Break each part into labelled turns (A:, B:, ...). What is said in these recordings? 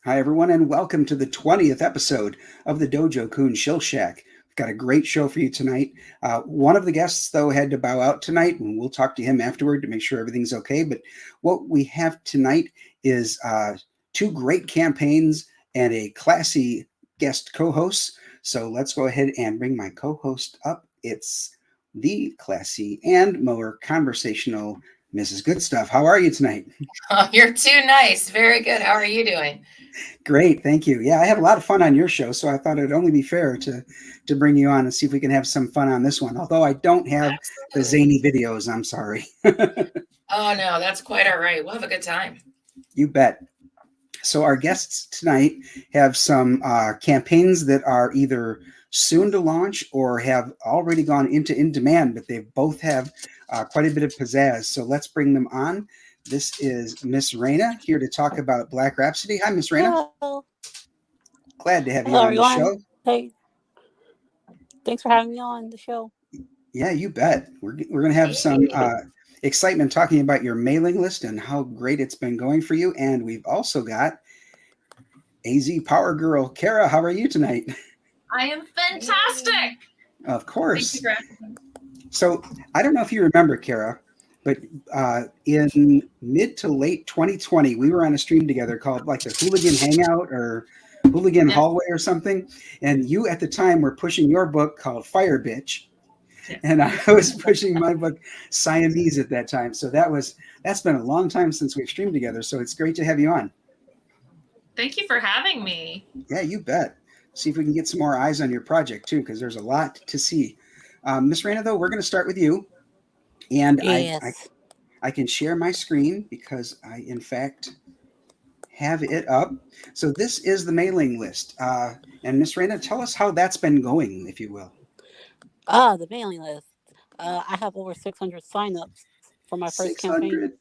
A: Hi, everyone, and welcome to the 20th episode of the Dojo Kun Shill Shack. We've got a great show for you tonight. One of the guests, though, had to bow out tonight, and we'll talk to him afterward to make sure everything's okay. But what we have tonight is two great campaigns and a classy guest co host. So let's go ahead and bring my co host up. It's the classy and more conversational Mrs. Good Stuff. How are you tonight?
B: Oh, you're too nice. Very good. How are you doing?
A: Great, thank you. Yeah, I had a lot of fun on your show, so I thought it'd only be fair to bring you on and see if we can have some fun on this one. Although I don't have the
B: Absolutely.
A: zany videos, I'm sorry.
B: Oh, no, that's quite all right. We'll have a good time.
A: You bet. So our guests tonight have some campaigns that are either soon to launch or have already gone into InDemand, but they both have quite a bit of pizzazz. So let's bring them on. This is MissRena here to talk about Black Rhapsody. Hi, MissRena.
C: Hello.
A: Glad to have you
C: Hello,
A: on the
C: everyone.
A: show.
C: Hey, thanks for having me on the show.
A: Yeah, you bet. We're going to have some
B: Hey.
A: excitement talking about your mailing list and how great it's been going for you. And we've also got AZ Power Girl Cara. How are you tonight?
D: I am fantastic.
A: Of
D: Thank
A: course.
D: you for asking.
A: So I don't know if you remember, Cara, but in mid to late 2020, we were on a stream together called like the Hooligan Hangout or Hooligan
D: Yeah.
A: Hallway or something. And you at the time were pushing your book called Fire Bitch.
D: Yeah.
A: And I was pushing my book Siamese at that time. So that's been a long time since we've streamed together. So it's great to have you on.
D: Thank you for having me.
A: Yeah, you bet. See if we can get some more eyes on your project too, because there's a lot to see. MissRena, though, we're going to start with you, and
C: Yes.
A: I can share my screen because I, in fact, have it up. So this is the mailing list, and MissRena, tell us how that's been going, if you will.
C: The mailing list. I have over 600 signups for my first campaign.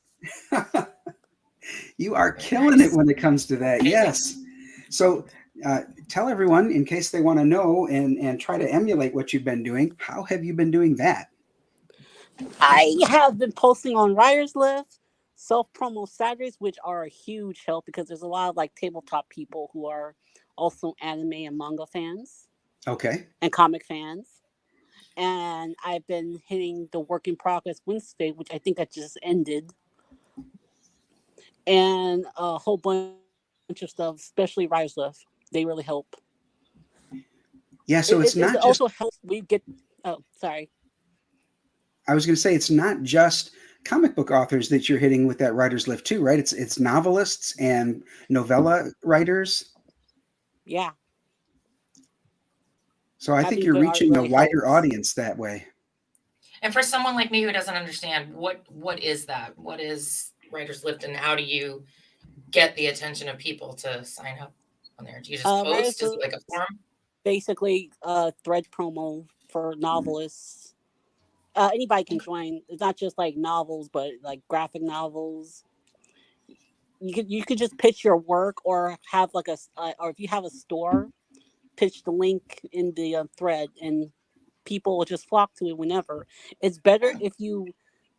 A: 600. You are
B: Very
A: killing it
B: nice.
A: when it comes to that.
B: Amazing.
A: Yes. So tell everyone, in case they want to know and try to emulate what you've been doing, how have you been doing that?
C: I have been posting on Writers List, self promo Saturdays, which are a huge help because there's a lot of like tabletop people who are also anime and manga fans
A: Okay.
C: and comic fans. And I've been hitting the Work in Progress Wednesday, which I think that just ended, and a whole bunch of stuff, especially Writers List. They really help.
A: Yeah. So
C: It
A: it's not
C: also
A: just,
C: helps. We get. Oh, sorry.
A: I was going to say, it's not just comic book authors that you're hitting with that writer's lift too, right? It's novelists and novella writers.
C: Yeah,
A: So I think
C: having
A: you're
C: good art
A: reaching a
C: really
A: wider
C: helps.
A: audience that way.
B: And for someone like me who doesn't understand, what is that? What is Writer's Lift, and how do you get the attention of people to sign up on there? Do you just
C: Writers
B: post? Is it
C: List
B: like a forum?
C: basically thread promo for novelists. Anybody can join. It's not just like novels, but like graphic novels. You could just pitch your work or have like or if you have a store, pitch the link in the thread, and people will just flock to it whenever. It's better if you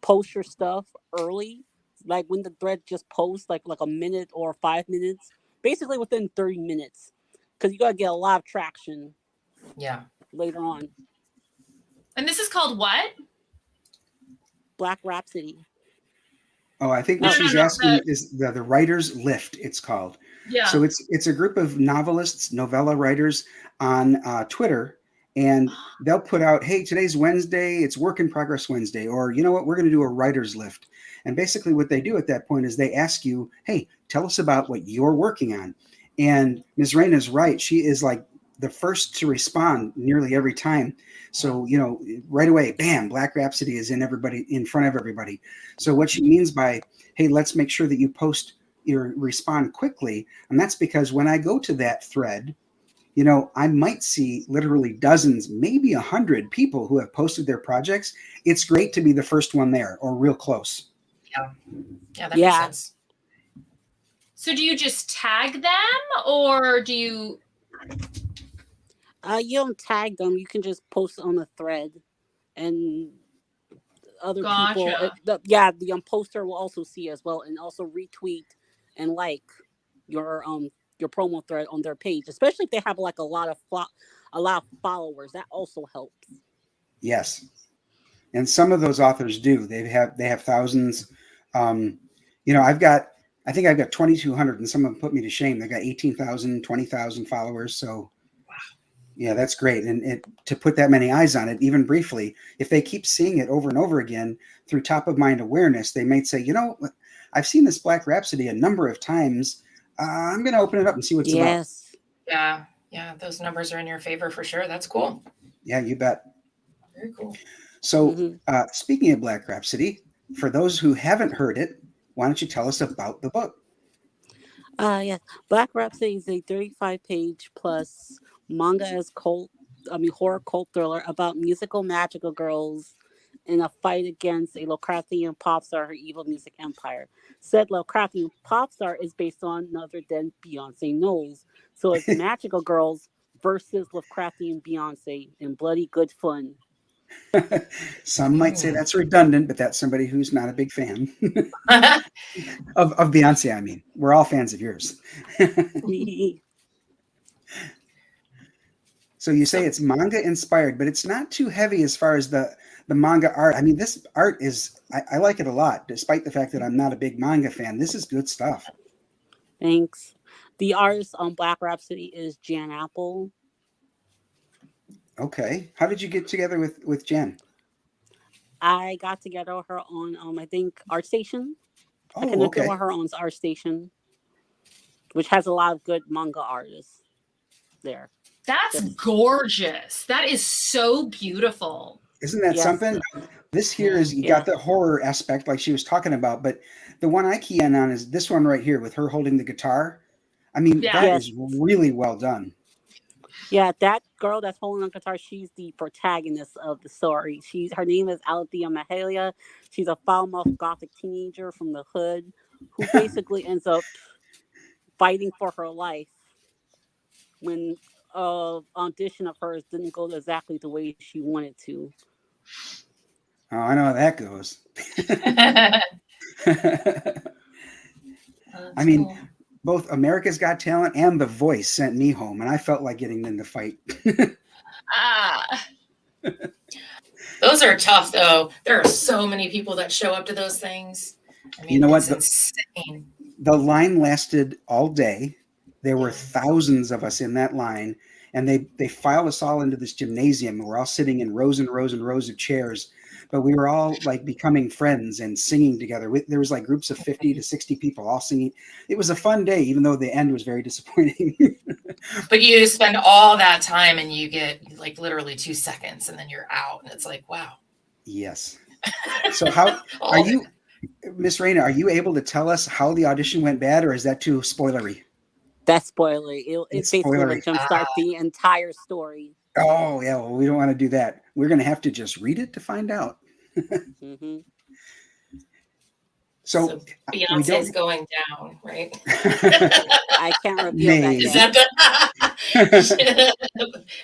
C: post your stuff early, like when the thread just posts, like a minute or 5 minutes, basically within 30 minutes, because you gotta get a lot of traction
B: Yeah.
C: later on.
D: And this is called what?
C: Black Rhapsody.
A: Oh, I think what
D: No,
C: Oh,
D: no,
A: she's
D: no.
A: asking is the writer's lift. It's called.
D: Yeah.
A: So it's a group of novelists, novella writers on Twitter, and they'll put out, "Hey, today's Wednesday. It's Work in Progress Wednesday," or you know what, we're going to do a writer's lift. And basically, what they do at that point is they ask you, "Hey, tell us about what you're working on." And Ms. Raina's right; she is like the first to respond nearly every time.
B: Yeah.
A: So right away, bam, Black Rhapsody is in front of everybody. So what she means by, hey, let's make sure that you post or respond quickly. And that's because when I go to that thread, I might see literally dozens, maybe 100 people who have posted their projects. It's great to be the first one there or real close.
B: Yeah. Yeah, that makes
C: yeah.
B: sense.
D: So do you just tag them or do you?
C: You don't tag them. You can just post on the thread, and other people.
D: Gotcha.
C: The poster will also see as well, and also retweet and like. your promo thread on their page, especially if they have like a lot of followers. That also helps.
A: Yes. And some of those authors do. They have thousands. I think I've got 2,200, and some of them put me to shame. They got 18,000, 20,000 followers. So yeah, that's great. And to put that many eyes on it, even briefly, if they keep seeing it over and over again through top of mind awareness, they might say, I've seen this Black Rhapsody a number of times. I'm going to open it up and see what it's about.
C: Yes.
B: Yeah, those numbers are in your favor for sure. That's cool.
A: Yeah, you bet.
B: Very cool.
A: So speaking of Black Rhapsody, for those who haven't heard it, why don't you tell us about the book?
C: Yes. Black Rhapsody is a 35-page plus manga as horror cult thriller about musical magical girls in a fight against a Lovecraftian pop star, her evil music empire. Said Lovecraftian pop star is based on none other than Beyonce Knowles. So it's magical girls versus Lovecraftian Beyonce in bloody good fun.
A: Some might say that's redundant, but that's somebody who's not a big fan of Beyonce. I mean, we're all fans of yours. So you say it's manga inspired, but it's not too heavy as far as the manga art. I mean, this art is, I like it a lot, despite the fact that I'm not a big manga fan. This is good stuff.
C: Thanks. The artist on Black Rhapsody is Jan Apple.
A: Okay. How did you get together with Jen?
C: I got together with her on I think ArtStation. I
A: Oh,
C: connected
A: okay.
C: with her on ArtStation, which has a lot of good manga artists there.
D: That's gorgeous. That is so beautiful.
A: Isn't that something? This here is, you got the horror aspect like she was talking about, but the one I key in on is this one right here with her holding the guitar. I mean, that is really well done.
C: Yeah, that girl that's holding the guitar, she's the protagonist of the story. Her name is Althea Mahalia. She's a foul-mouthed gothic teenager from the hood who basically ends up fighting for her life when audition of hers didn't go exactly the way she wanted to.
A: Oh, I know how that goes. I mean, cool. Both America's Got Talent and The Voice sent me home, and I felt like getting in the fight.
B: Those are tough, though. There are so many people that show up to those things. I mean,
A: you know
B: it's
A: what?
B: Insane.
A: The line lasted all day. There were thousands of us in that line, and they filed us all into this gymnasium. We're all sitting in rows and rows and rows of chairs, but we were all like becoming friends and singing together. There was like groups of 50 to 60 people all singing. It was a fun day, even though the end was very disappointing.
B: But you spend all that time and you get like literally 2 seconds and then you're out, and it's like, wow.
A: Yes. So how are you, MissRena, are you able to tell us how the audition went bad, or is that too spoilery?
C: That's spoilery. It's basically going to jumpstart the entire story.
A: Oh, yeah. Well, we don't want to do that. We're going to have to just read it to find out. So
B: Beyonce's going down, right?
C: I can't reveal that yet.
B: Is that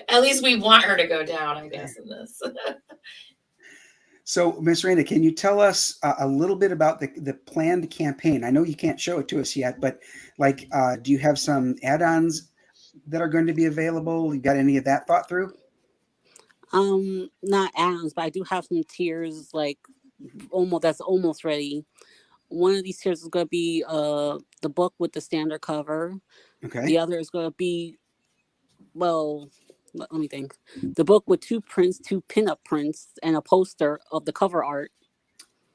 B: at least we want her to go down, I guess, in this.
A: So, MissRena, can you tell us a little bit about the planned campaign? I know you can't show it to us yet, but like, do you have some add-ons that are going to be available? You got any of that thought through?
C: Not add-ons, but I do have some tiers like that's almost ready. One of these tiers is going to be the book with the standard cover.
A: Okay.
C: The other is going to be, well, let me think. The book with 2 prints, 2 pinup prints, and a poster of the cover art.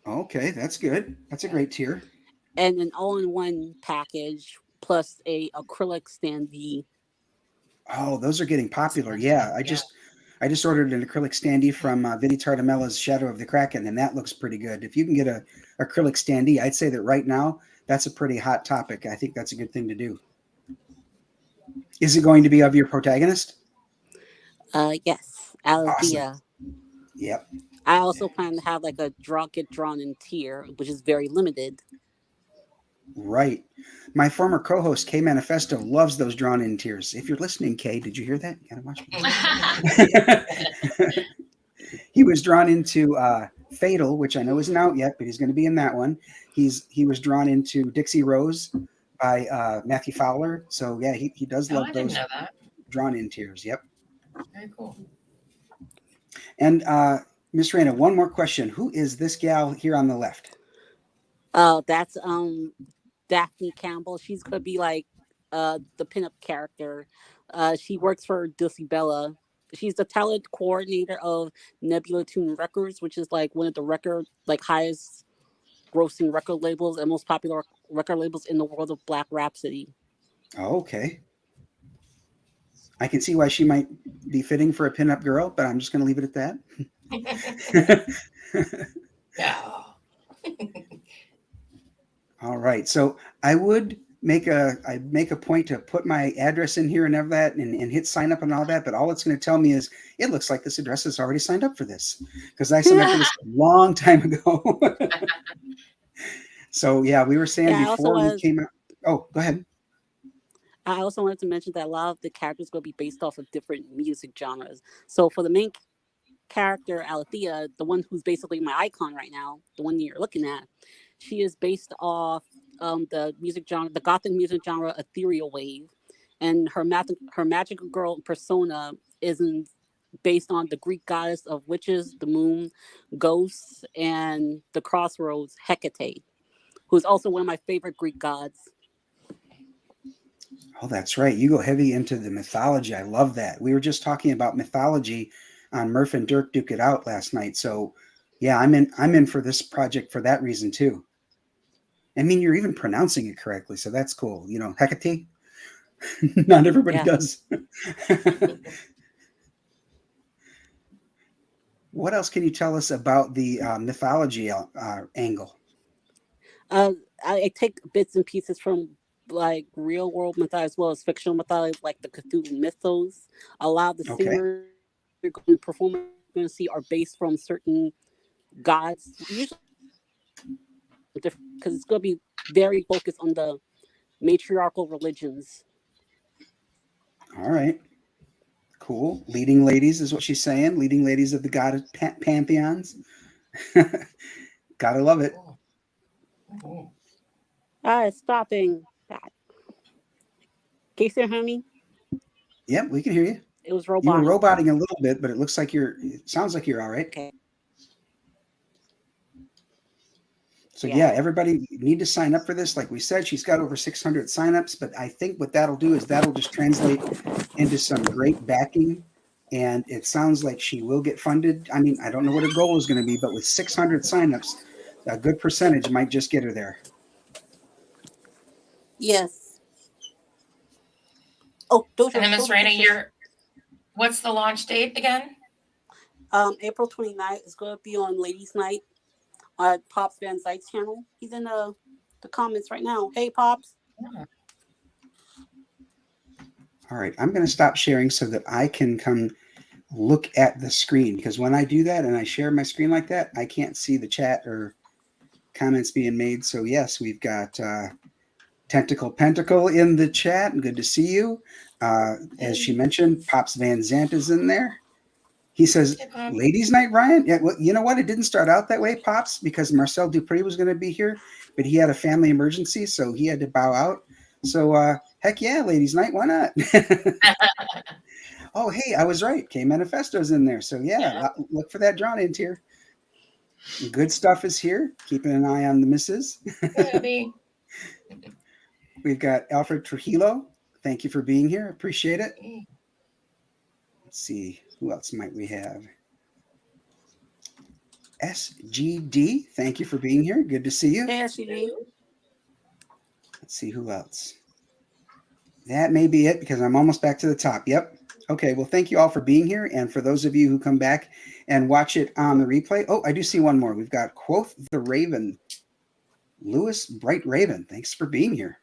A: Okay, that's good. That's a great tier.
C: And an all-in-one package plus a acrylic standee.
A: Oh, those are getting popular. Yeah, I just ordered an acrylic standee from Vinnie Tartamella's Shadow of the Kraken, and that looks pretty good. If you can get a acrylic standee, I'd say that right now that's a pretty hot topic. I think that's a good thing to do. Is it going to be of your protagonist?
C: Yes, Althea.
A: Awesome. Yep.
C: I also plan to have like a get drawn in tier, which is very limited.
A: Right. My former co-host Kay Manifesto loves those drawn in tiers. If you're listening, Kay, did you hear that? You gotta watch me. He was drawn into Fatal, which I know isn't out yet, but he's going to be in that one. He was drawn into Dixie Rose, by Matthew Fowler. So yeah, he does
B: Oh,
A: love
B: I didn't
A: those
B: know that.
A: drawn-in tears. Yep.
B: Very cool.
A: And MissRena, one more question: who is this gal here on the left?
C: That's Daphne Campbell. She's gonna be like the pinup character. She works for Dulcie Bella. She's the talent coordinator of Nebula Tune Records, which is like one of the highest grossing record labels and most popular record labels in the world of Black Rhapsody.
A: Oh, okay. I can see why she might be fitting for a pinup girl, but I'm just going to leave it at that.
B: Yeah.
A: All right. So I'd make a point to put my address in here and all that and hit sign up and all that, but all it's going to tell me is it looks like this address is already signed up for this because I signed up for this a long time ago. So yeah, we were saying
C: Yeah,
A: before we came out. Oh, go ahead.
C: I also wanted to mention that a lot of the characters will be based off of different music genres. So for the main character, Alethea, the one who's basically my icon right now, the one you're looking at, she is based off the music genre, the gothic music genre, ethereal wave, and her magical girl persona based on the Greek goddess of witches, the moon, ghosts, and the crossroads, Hecate, who's also one of my favorite Greek gods.
A: Oh, that's right. You go heavy into the mythology. I love that. We were just talking about mythology on Murph and Dirk Duke It Out last night. So yeah, I'm in for this project for that reason too. I mean, you're even pronouncing it correctly, so that's cool. You know, Hecate. Not everybody does. What else can you tell us about the mythology angle?
C: I take bits and pieces from like real world mythology as well as fictional mythology, like the Cthulhu mythos. A lot of the singers you're going to perform you're going to see are based from certain gods, usually because it's going to be very focused on the matriarchal religions.
A: All right. Cool. Leading ladies is what she's saying. Leading ladies of the god pantheons. Gotta love it.
C: It's stopping. God. Can you still hear me?
A: Yep, we can hear you.
C: It was
A: You were
C: roboting.
A: roboting a little bit, but it looks like it sounds like you're all right.
C: Okay.
A: So yeah, everybody need to sign up for this. Like we said, she's got over 600 signups, but I think what that'll do is that'll just translate into some great backing. And it sounds like she will get funded. I mean, I don't know what her goal is going to be, but with 600 signups, a good percentage might just get her there.
C: Yes. Oh, Dojo.
B: And then MissRena, what's the launch date again?
C: April 29th is going to be on Ladies Night on Pops Van Zyght's channel. He's in the comments right now. Hey, Pops.
B: Yeah.
A: All right, I'm going to stop sharing so that I can come look at the screen, because when I do that and I share my screen like that, I can't see the chat or comments being made. So yes, we've got Tentacle Pentacle in the chat. Good to see you. As she mentioned, Pops Van Zant is in there. He says, Ladies Night, Ryan? Yeah, well, you know what? It didn't start out that way, Pops, because Marcel Dupree was going to be here, but he had a family emergency, so he had to bow out. So, heck yeah, Ladies Night, why not? Oh, hey, I was right. K Manifesto's in there. So, yeah, look for that drawn-in tier. Good stuff is here. Keeping an eye on the misses. We've got Alfred Trujillo. Thank you for being here. Appreciate it. Let's see. Who else might we have? SGD. Thank you for being here. Good to see you.
C: Hey, SGD.
A: Let's see who else. That may be it because I'm almost back to the top. Yep. Okay. Well, thank you all for being here. And for those of you who come back and watch it on the replay. Oh, I do see one more. We've got Quoth the Raven. Lewis Bright Raven. Thanks for being here.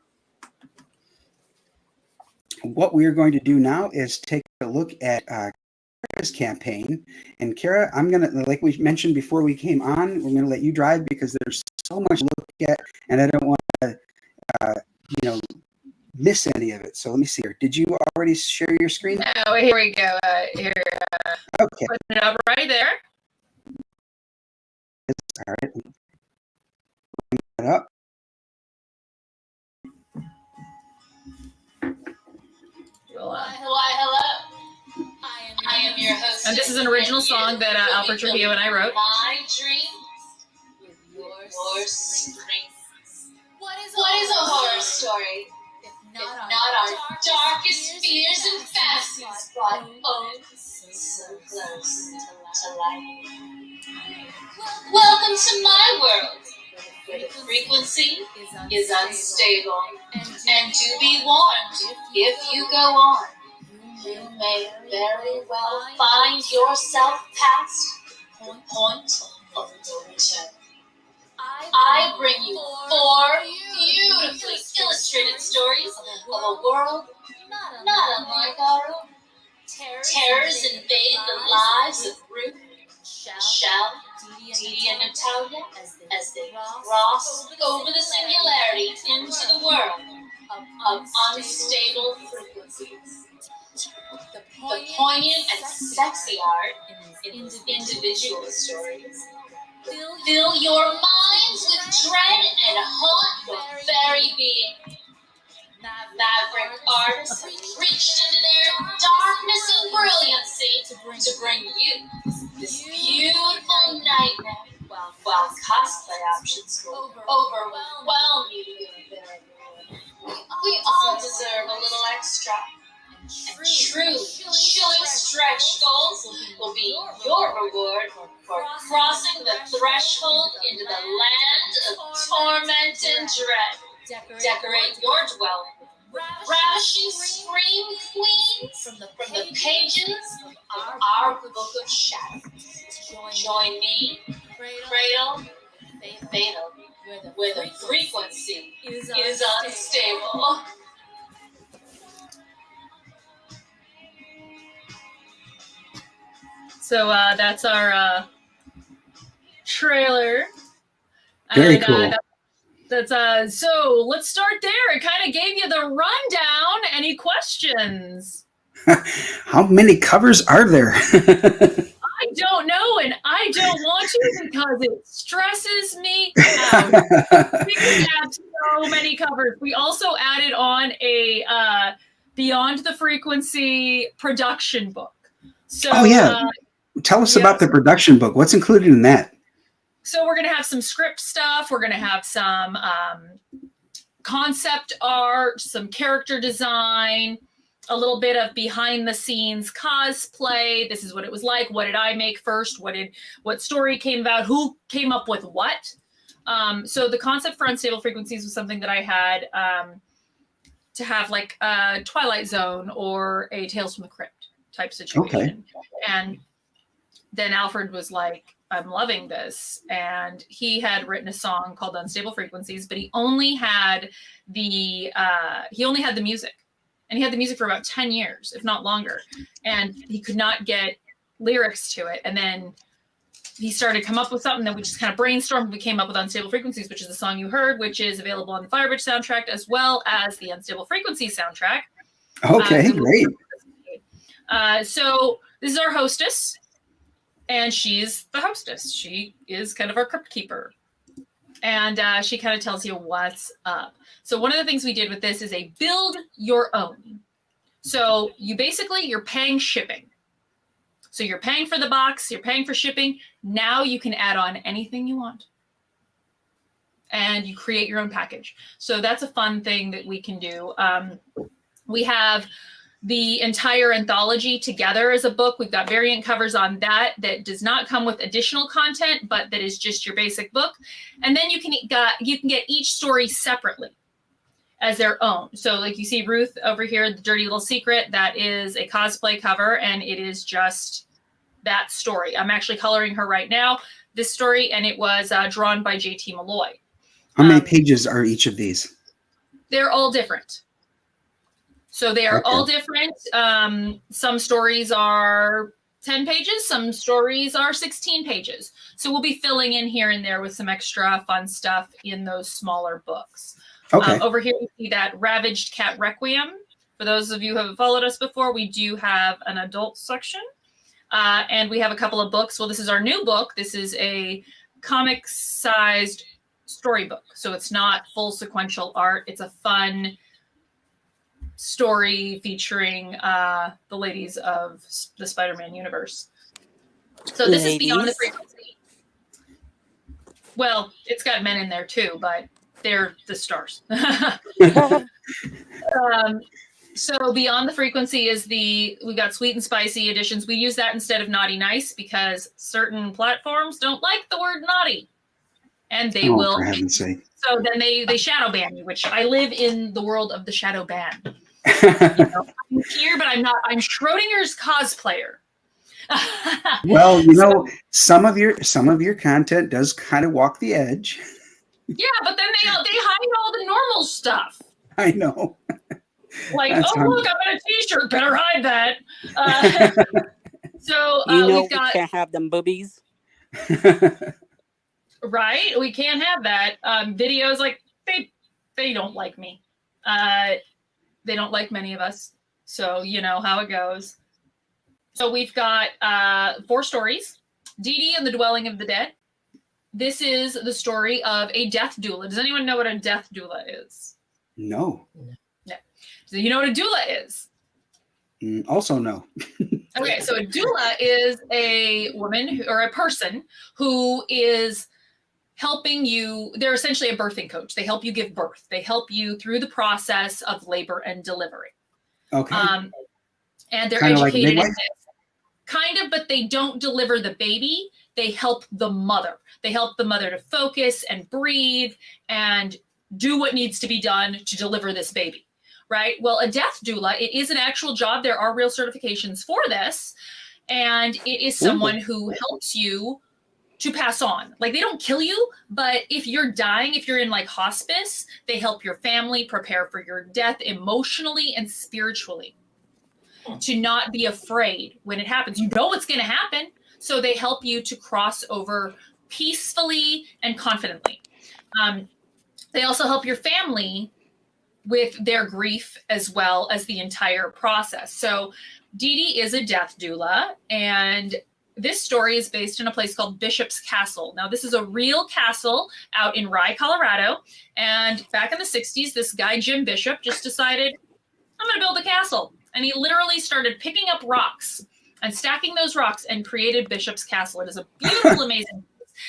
A: What we are going to do now is take a look at Cara's campaign. And Cara, I'm going to, like we mentioned before we came on, we're going to let you drive because there's so much to look at and I don't want to, miss any of it. So let me see here. Did you already share your screen?
D: Oh, here we go. Okay. Putting it up right there.
A: All right. Bring that up.
B: Why, hello. I am your host.
D: And this is an original song that Alfred Trujillo and I wrote.
B: My dreams with your strings. What is a horror story? If not our darkest fears and fantasies brought open so close to life. Welcome to my world, where the frequency is unstable. And do be warned, if you go on, you may very well find yourself past the point of no return. I bring you 4 beautifully illustrated stories of a world not unlike our own. Terrors invade the lives of Ruth, Shell, Dee and Natalia as they cross over the singularity into the world of unstable frequencies. The poignant and sexy art in these individual stories fill your minds with dread and haunt your very being. Maverick artists have reached into their darkness and brilliancy to bring you this beautiful nightmare, while cosplay options will overwhelm you with their allure. We all deserve a little extra. And truly chilling stretch goals will be your reward for crossing the threshold into the land of torment and dread. Decorate your dwelling with ravishing scream queens from the pages of our Book of Shadows. Join me, Cradle, Fatal, where the frequency is unstable.
D: So that's our trailer.
A: Very
D: And,
A: cool.
D: That's so let's start there. It kind of gave you the rundown. Any questions?
A: How many covers are there?
D: I don't know, and I don't want to because it stresses me out. We have so many covers. We also added on a Beyond the Frequency production book. So,
A: Oh, yeah. Tell us about the production book. What's included in that?
D: So we're going to have some script stuff. We're going to have some concept art, some character design, a little bit of behind the scenes cosplay. This is what it was like. What did I make first? What story came about? Who came up with what? So the concept for Unstable Frequencies was something that I had to have like a Twilight Zone or a Tales from the Crypt type situation.
A: Okay.
D: And then Alfred was like, I'm loving this. And he had written a song called Unstable Frequencies, but he only had the music. And he had the music for about 10 years, if not longer. And he could not get lyrics to it. And then he started to come up with something that we just kind of brainstormed. We came up with Unstable Frequencies, which is the song you heard, which is available on the Firebridge soundtrack, as well as the Unstable Frequencies soundtrack.
A: Okay, great.
D: So this is our hostess. And she's the hostess. She is kind of our crypt keeper. And she kind of tells you what's up. So one of the things we did with this is a build your own. So you're paying shipping. So you're paying for the box, you're paying for shipping. Now you can add on anything you want. And you create your own package. So that's a fun thing that we can do. We have the entire anthology together as a book. We've got variant covers on that does not come with additional content, but that is just your basic book. And then you can get each story separately as their own. So like you see Ruth over here, The Dirty Little Secret, that is a cosplay cover, and it is just that story. I'm actually coloring her right now, this story, and it was drawn by J.T. Malloy.
A: How many pages are each of these?
D: They're all different. So they are all different. Some stories are 10 pages. Some stories are 16 pages. So we'll be filling in here and there with some extra fun stuff in those smaller books.
A: Okay.
D: Over here, you see that Ravaged Cat Requiem. For those of you who have followed us before, we do have an adult section. And we have a couple of books. Well, this is our new book. This is a comic-sized storybook. So it's not full sequential art. It's a fun story featuring the ladies of the Spider-Man universe. So this is Beyond the Frequency. Well, it's got men in there too, but they're the stars. So Beyond the Frequency is we got sweet and spicy editions. We use that instead of naughty nice because certain platforms don't like the word naughty. And they will.
A: For heaven's sake.
D: So then they shadow ban you, which I live in the world of the shadow ban. I'm here, but I'm not. I'm Schrodinger's cosplayer.
A: Well, some of your content does kind of walk the edge.
D: Yeah, but then they hide all the normal stuff.
A: I know.
D: Like, look, I'm in a t-shirt. Better hide that. So we've got.
C: We can't have them boobies.
D: Right, we can't have that. Videos like they don't like me. They don't like many of us. So you know how it goes. So we've got 4 stories. Dee Dee and the Dwelling of the Dead. This is the story of a death doula. Does anyone know what a death doula is?
A: No.
D: No. Do you know what a doula is?
A: Also no.
D: Okay, so a doula is a woman or a person who is helping you. They're essentially a birthing coach. They help you give birth. They help you through the process of labor and delivery.
A: Okay.
D: And they're
A: kind
D: educated
A: like
D: in this. Kind of, but they don't deliver the baby. They help the mother. They help the mother to focus and breathe and do what needs to be done to deliver this baby, right? Well, a death doula, it is an actual job. There are real certifications for this. And it is someone who helps you to pass on. Like, they don't kill you, but if you're dying, if you're in like hospice, they help your family prepare for your death emotionally and spiritually, to not be afraid when it happens. You know it's going to happen, so they help you to cross over peacefully and confidently. They also help your family with their grief as well as the entire process. So Dee Dee is a death doula, and this story is based in a place called Bishop's Castle. Now, this is a real castle out in Rye, Colorado. And back in the 60s, this guy, Jim Bishop, just decided, I'm going to build a castle. And he literally started picking up rocks and stacking those rocks and created Bishop's Castle. It is a beautiful, amazing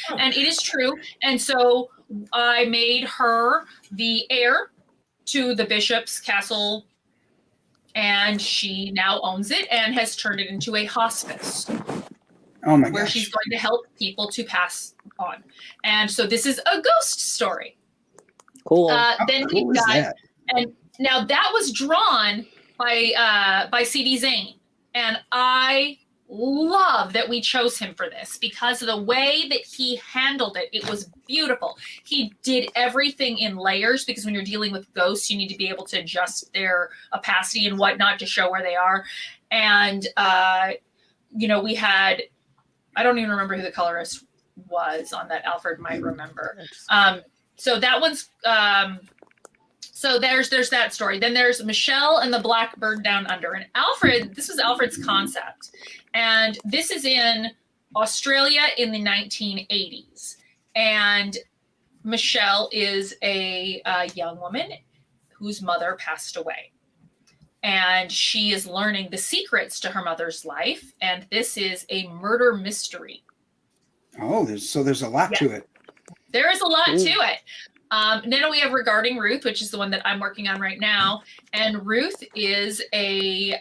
D: place. And it is true. And so I made her the heir to the Bishop's Castle. And she now owns it and has turned it into a hospice.
A: Oh my
D: where
A: gosh.
D: she's going to help people to pass on. And so this is a ghost story.
C: Cool.
D: Then
A: cool
D: we've got,
A: that?
D: and now that was drawn by C.D. Zane. And I love that we chose him for this because of the way that he handled it. It was beautiful. He did everything in layers because when you're dealing with ghosts, you need to be able to adjust their opacity and whatnot to show where they are. And, we had, I don't even remember who the colorist was on that. Alfred might remember. So that one's, so there's that story. Then there's Michelle and the Blackbird Down Under. And Alfred, this was Alfred's concept. And this is in Australia in the 1980s. And Michelle is a young woman whose mother passed away. And she is learning the secrets to her mother's life. And this is a murder mystery.
A: Oh, there's a lot to it.
D: There is a lot to it. Then we have Regarding Ruth, which is the one that I'm working on right now. And Ruth is an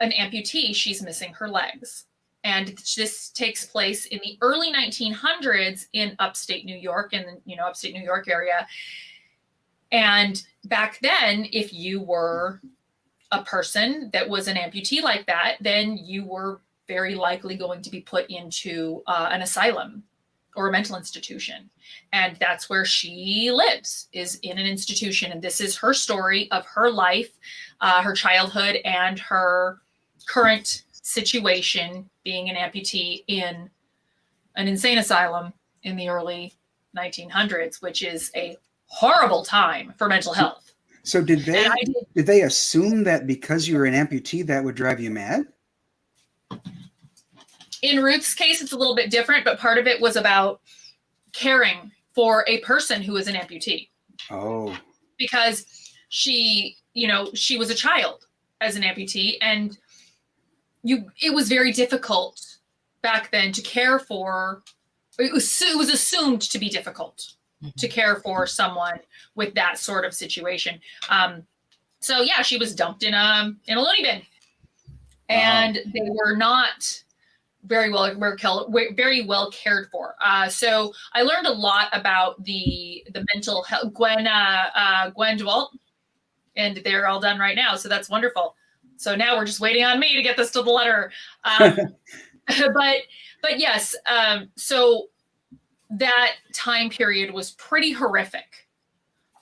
D: amputee. She's missing her legs. And this takes place in the early 1900s in upstate New York, in the upstate New York area. And back then, if you were a person that was an amputee like that, then you were very likely going to be put into an asylum or a mental institution. And that's where she lives, is in an institution. And this is her story of her life, her childhood, and her current situation being an amputee in an insane asylum in the early 1900s, which is a horrible time for mental health.
A: So did they assume that because you were an amputee that would drive you mad?
D: In Ruth's case, it's a little bit different, but part of it was about caring for a person who is an amputee.
A: Oh.
D: Because she, you know, she was a child as an amputee, and it was very difficult back then to care for. It was assumed to be difficult to care for someone with that sort of situation. So yeah, she was dumped in a loony bin, and they were not very well cared for. So I learned a lot about the mental health. Gwen DeWalt, and they're all done right now, so that's wonderful. So now we're just waiting on me to get this to the letter. But yes, so that time period was pretty horrific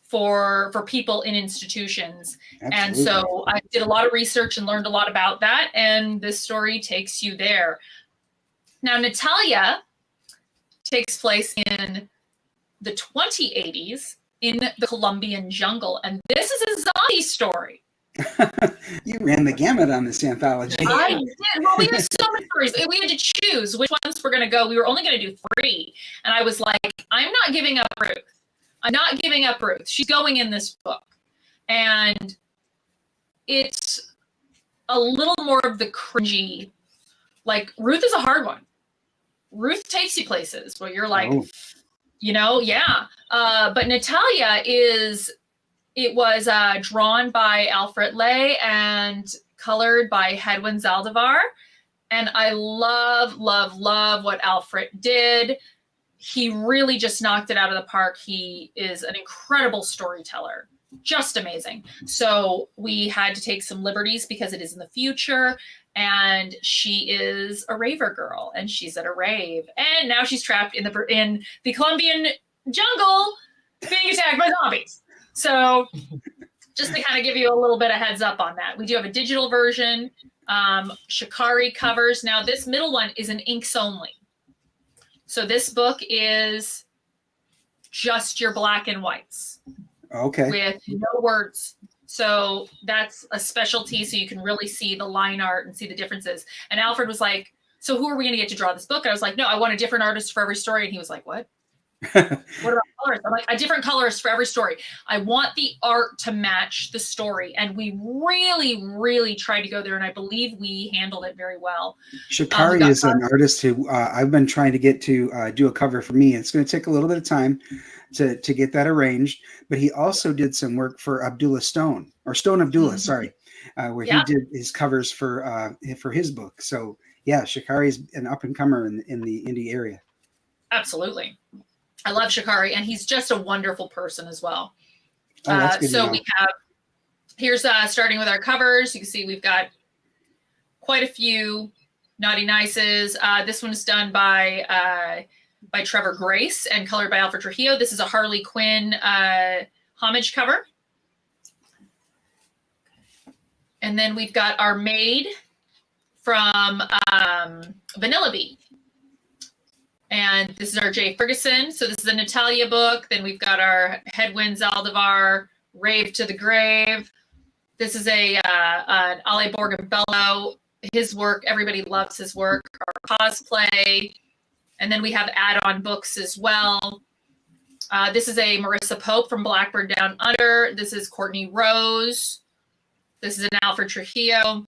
D: for people in institutions. Absolutely. And so I did a lot of research and learned a lot about that, and this story takes you there. Now, Natalia takes place in the 2080s in the Colombian jungle, and this is a zombie story.
A: You ran the gamut on this anthology.
D: I did. Well, we have so many stories. We had to choose which ones we're going to go. We were only going to do 3. And I was like, I'm not giving up Ruth. I'm not giving up Ruth. She's going in this book. And it's a little more of the cringy. Like, Ruth is a hard one. Ruth takes you places where you're like, you know, yeah. But Natalia it was drawn by Alfred Ley and colored by Hedwin Zaldivar. And I love, love, love what Alfred did. He really just knocked it out of the park. He is an incredible storyteller, just amazing. So we had to take some liberties because it is in the future. And she is a raver girl, and she's at a rave. And now she's trapped in the Colombian jungle being attacked by zombies. So just to kind of give you a little bit of heads up on that. We do have a digital version, Shikari covers. Now this middle one is an inks only. So this book is just your black and whites.
A: Okay.
D: With no words. So that's a specialty, so you can really see the line art and see the differences. And Alfred was like, so who are we going to get to draw this book? And I was like, no, I want a different artist for every story. And he was like, what? What about colors? I'm like, a different colorist for every story. I want the art to match the story. And we really, really tried to go there. And I believe we handled it very well.
A: Shikari is an artist who I've been trying to get to do a cover for me. It's going to take a little bit of time to get that arranged. But he also did some work for Abdullah Stone, or Stone Abdullah, sorry, where he did his covers for his book. So yeah, Shikari is an up and comer in the indie area.
D: Absolutely. I love Shikari, and he's just a wonderful person as well.
A: Oh, that's good
D: so we have, here's starting with our covers. You can see we've got quite a few Naughty Nices. This one is done by Trevor Grace and colored by Alfred Trujillo. This is a Harley Quinn homage cover. And then we've got our maid from Vanilla Bee. And this is our Jay Ferguson. So this is a Natalia book. Then we've got our Hedwin Zaldivar, Rave to the Grave. This is an Ale Borgabello. His work, everybody loves his work. Our Cosplay. And then we have add-on books as well. This is a Marissa Pope from Blackbird Down Under. This is Courtney Rose. This is an Alfred Trujillo.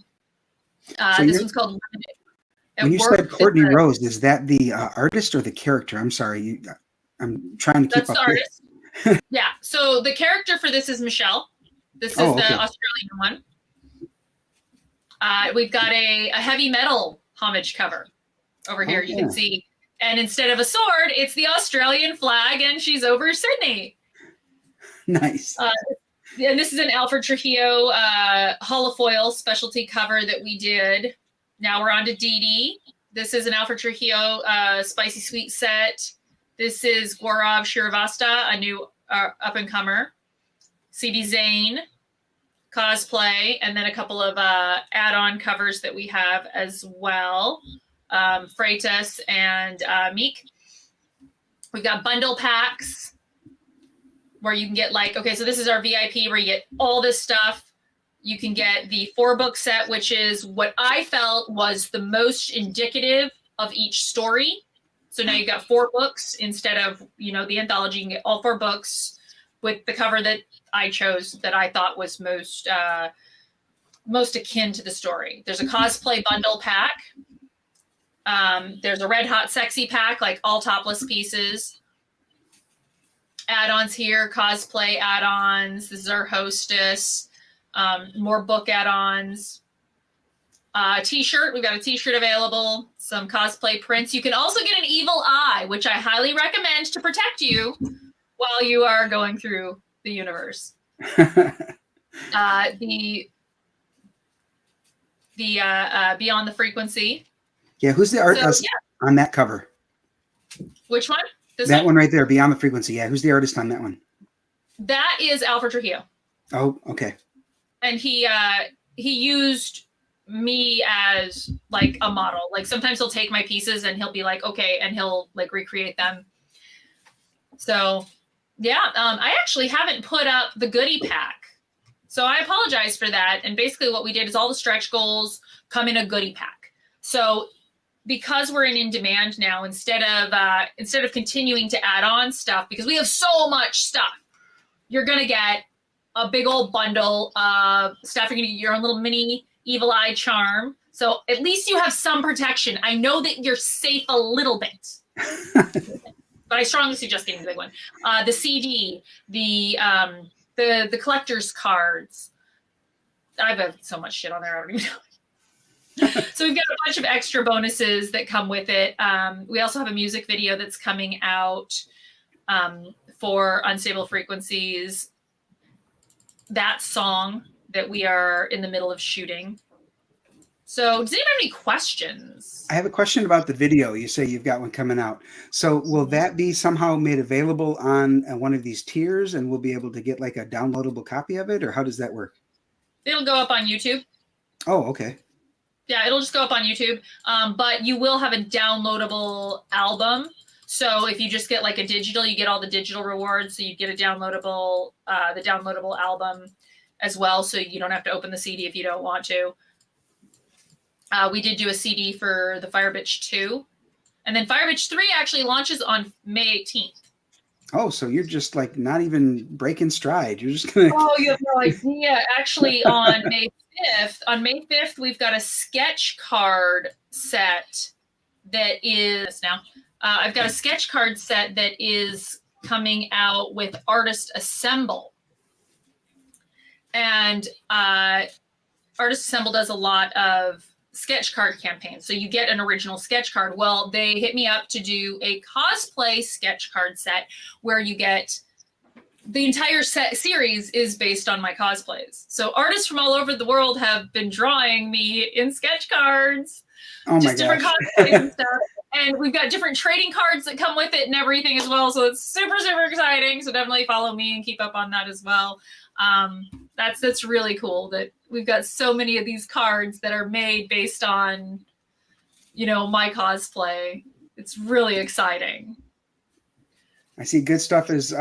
D: This one's called Limited.
A: When you said Courtney Rose, is that the artist or the character? I'm sorry. I'm trying to keep up.
D: That's the artist. Yeah. So the character for this is Michelle. This is the Australian one. We've got a heavy metal homage cover over here. You can see. And instead of a sword, it's the Australian flag, and she's over Sydney.
A: Nice.
D: And this is an Alfred Trujillo holofoil specialty cover that we did. Now we're on to Dee Dee. This is an Alfred Trujillo Spicy Sweet set. This is Gaurav Shrivastava, a new up-and-comer. C.D. Zane, Cosplay, and then a couple of add-on covers that we have as well. Freitas and Meek. We've got bundle packs where you can get so this is our VIP where you get all this stuff. You can get the 4-book set, which is what I felt was the most indicative of each story. So now you've got 4 books instead of, the anthology. You can get all 4 books with the cover that I chose that I thought was most akin to the story. There's a cosplay bundle pack. There's a red hot sexy pack, like all topless pieces. Add-ons here, cosplay add-ons. This is our hostess. More book add-ons. T-shirt. We've got a t-shirt available. Some cosplay prints. You can also get an evil eye, which I highly recommend to protect you while you are going through the universe. The Beyond the Frequency.
A: Yeah, who's the artist on that cover?
D: Which one?
A: That one right there, Beyond the Frequency. Yeah, who's the artist on that one?
D: That is Alfred Trujillo.
A: Oh, okay.
D: And he used me as like a model. Like sometimes he'll take my pieces and he'll be like, okay, and he'll like recreate them. So yeah, I actually haven't put up the goodie pack. So I apologize for that. And basically what we did is all the stretch goals come in a goodie pack. So because we're in InDemand now, instead of continuing to add on stuff, because we have so much stuff, you're going to get a big old bundle of stuff. You're going to get your own little mini evil eye charm. So at least you have some protection. I know that you're safe a little bit, but I strongly suggest getting the big one. The CD, the collector's cards. I've so much shit on there. I don't even know. So we've got a bunch of extra bonuses that come with it. We also have a music video that's coming out for Unstable Frequencies. That song that we are in the middle of shooting. So does anyone have any questions?
A: I have a question about the video. You say you've got one coming out. So will that be somehow made available on one of these tiers and we'll be able to get like a downloadable copy of it, or how does that work?
D: It'll go up on YouTube.
A: Oh, okay.
D: Yeah, it'll just go up on YouTube. But you will have a downloadable album. So if you just get like a digital, you get all the digital rewards. So you get a downloadable, the downloadable album as well. So you don't have to open the CD if you don't want to. We did do a CD for the Fire Bitch 2. And then Fire Bitch 3 actually launches on May 18th.
A: Oh, so you're just like not even breaking stride. You're just going to...
D: Oh, you have no idea. Actually, on May 5th, we've got a sketch card set that is now. I've got a sketch card set that is coming out with Artist Assemble. And Artist Assemble does a lot of sketch card campaigns. So you get an original sketch card. Well, they hit me up to do a cosplay sketch card set where you get the entire set series is based on my cosplays. So artists from all over the world have been drawing me in sketch cards, just different cosplays and stuff. And we've got different trading cards that come with it and everything as well. So it's super, super exciting. So definitely follow me and keep up on that as well. That's really cool that we've got so many of these cards that are made based on, my cosplay. It's really exciting.
A: I see Good Stuff is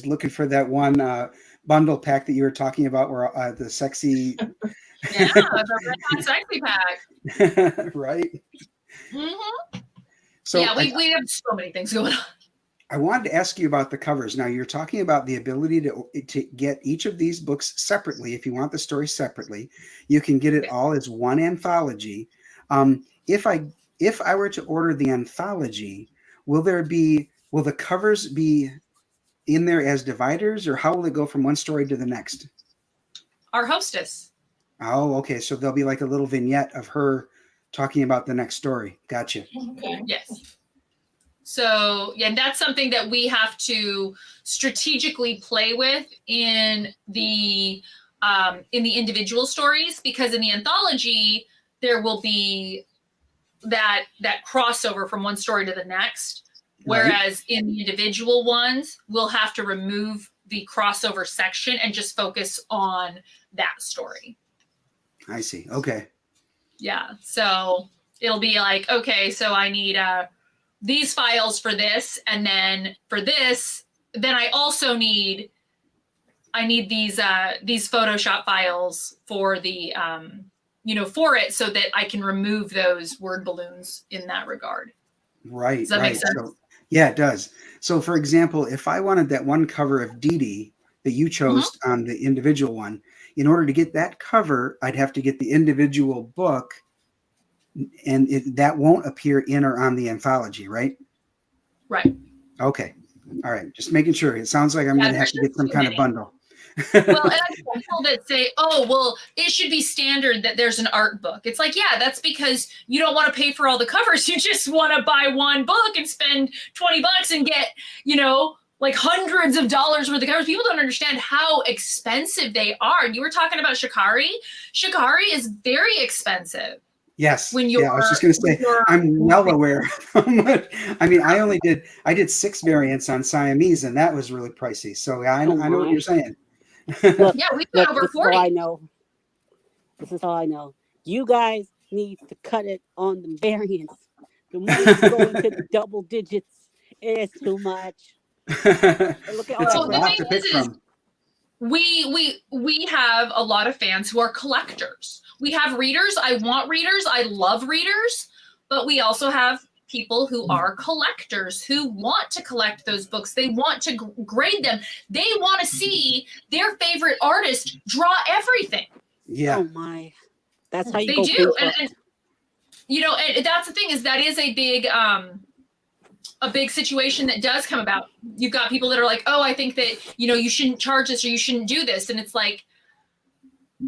A: looking for that one bundle pack that you were talking about where the sexy...
D: Yeah, the red hot sexy pack.
A: Right?
D: Mm-hmm.
A: So
D: yeah, we have so many things going on.
A: I wanted to ask you about the covers. Now, you're talking about the ability to get each of these books separately. If you want the story separately, you can get it all as one anthology. If I were to order the anthology, will the covers be in there as dividers, or how will it go from one story to the next?
D: Our hostess.
A: Oh, okay. So there'll be like a little vignette of her talking about the next story. Gotcha.
D: Okay. Yes. So, yeah, that's something that we have to strategically play with in the individual stories, because in the anthology there will be that crossover from one story to the next, whereas in the individual ones we'll have to remove the crossover section and just focus on that story.
A: I see. Okay.
D: Yeah. So it'll be like, okay, so I need these files for this, and then for this, then I also need these Photoshop files for the for it, so that I can remove those word balloons in that regard.
A: Right.
D: Does that make sense?
A: So, yeah, it does. So, for example, if I wanted that one cover of Dee Dee that you chose on the individual one. In order to get that cover, I'd have to get the individual book, and that won't appear in or on the anthology, right?
D: Right.
A: Okay. All right. Just making sure. It sounds like I'm going to have to get some kind of bundle.
D: Well, and I have people that say, oh, well, it should be standard that there's an art book. It's like, yeah, that's because you don't want to pay for all the covers. You just want to buy one book and spend $20 and get, like hundreds of dollars worth of covers. People don't understand how expensive they are. You were talking about Shikari. Shikari is very expensive.
A: Yes.
D: I
A: was just going to say, I'm well aware of how much. I mean, I did 6 variants on Siamese, and that was really pricey. So I know what you're saying.
C: Look,
D: yeah, we got over 40.
C: This is all I know. You guys need to cut it on the variants. The money's going to the double digits. It's too much. Look at all
D: the we have a lot of fans who are collectors. We have readers. I want readers. I love readers. But we also have people who are collectors who want to collect those books. They want to grade them. They want to see their favorite artist draw everything.
A: Yeah.
C: Oh my. That's how you
D: they
C: go
D: do. And that's the thing is that is a big situation that does come about. You've got people that are like, oh, I think that, you shouldn't charge this or you shouldn't do this. And it's like,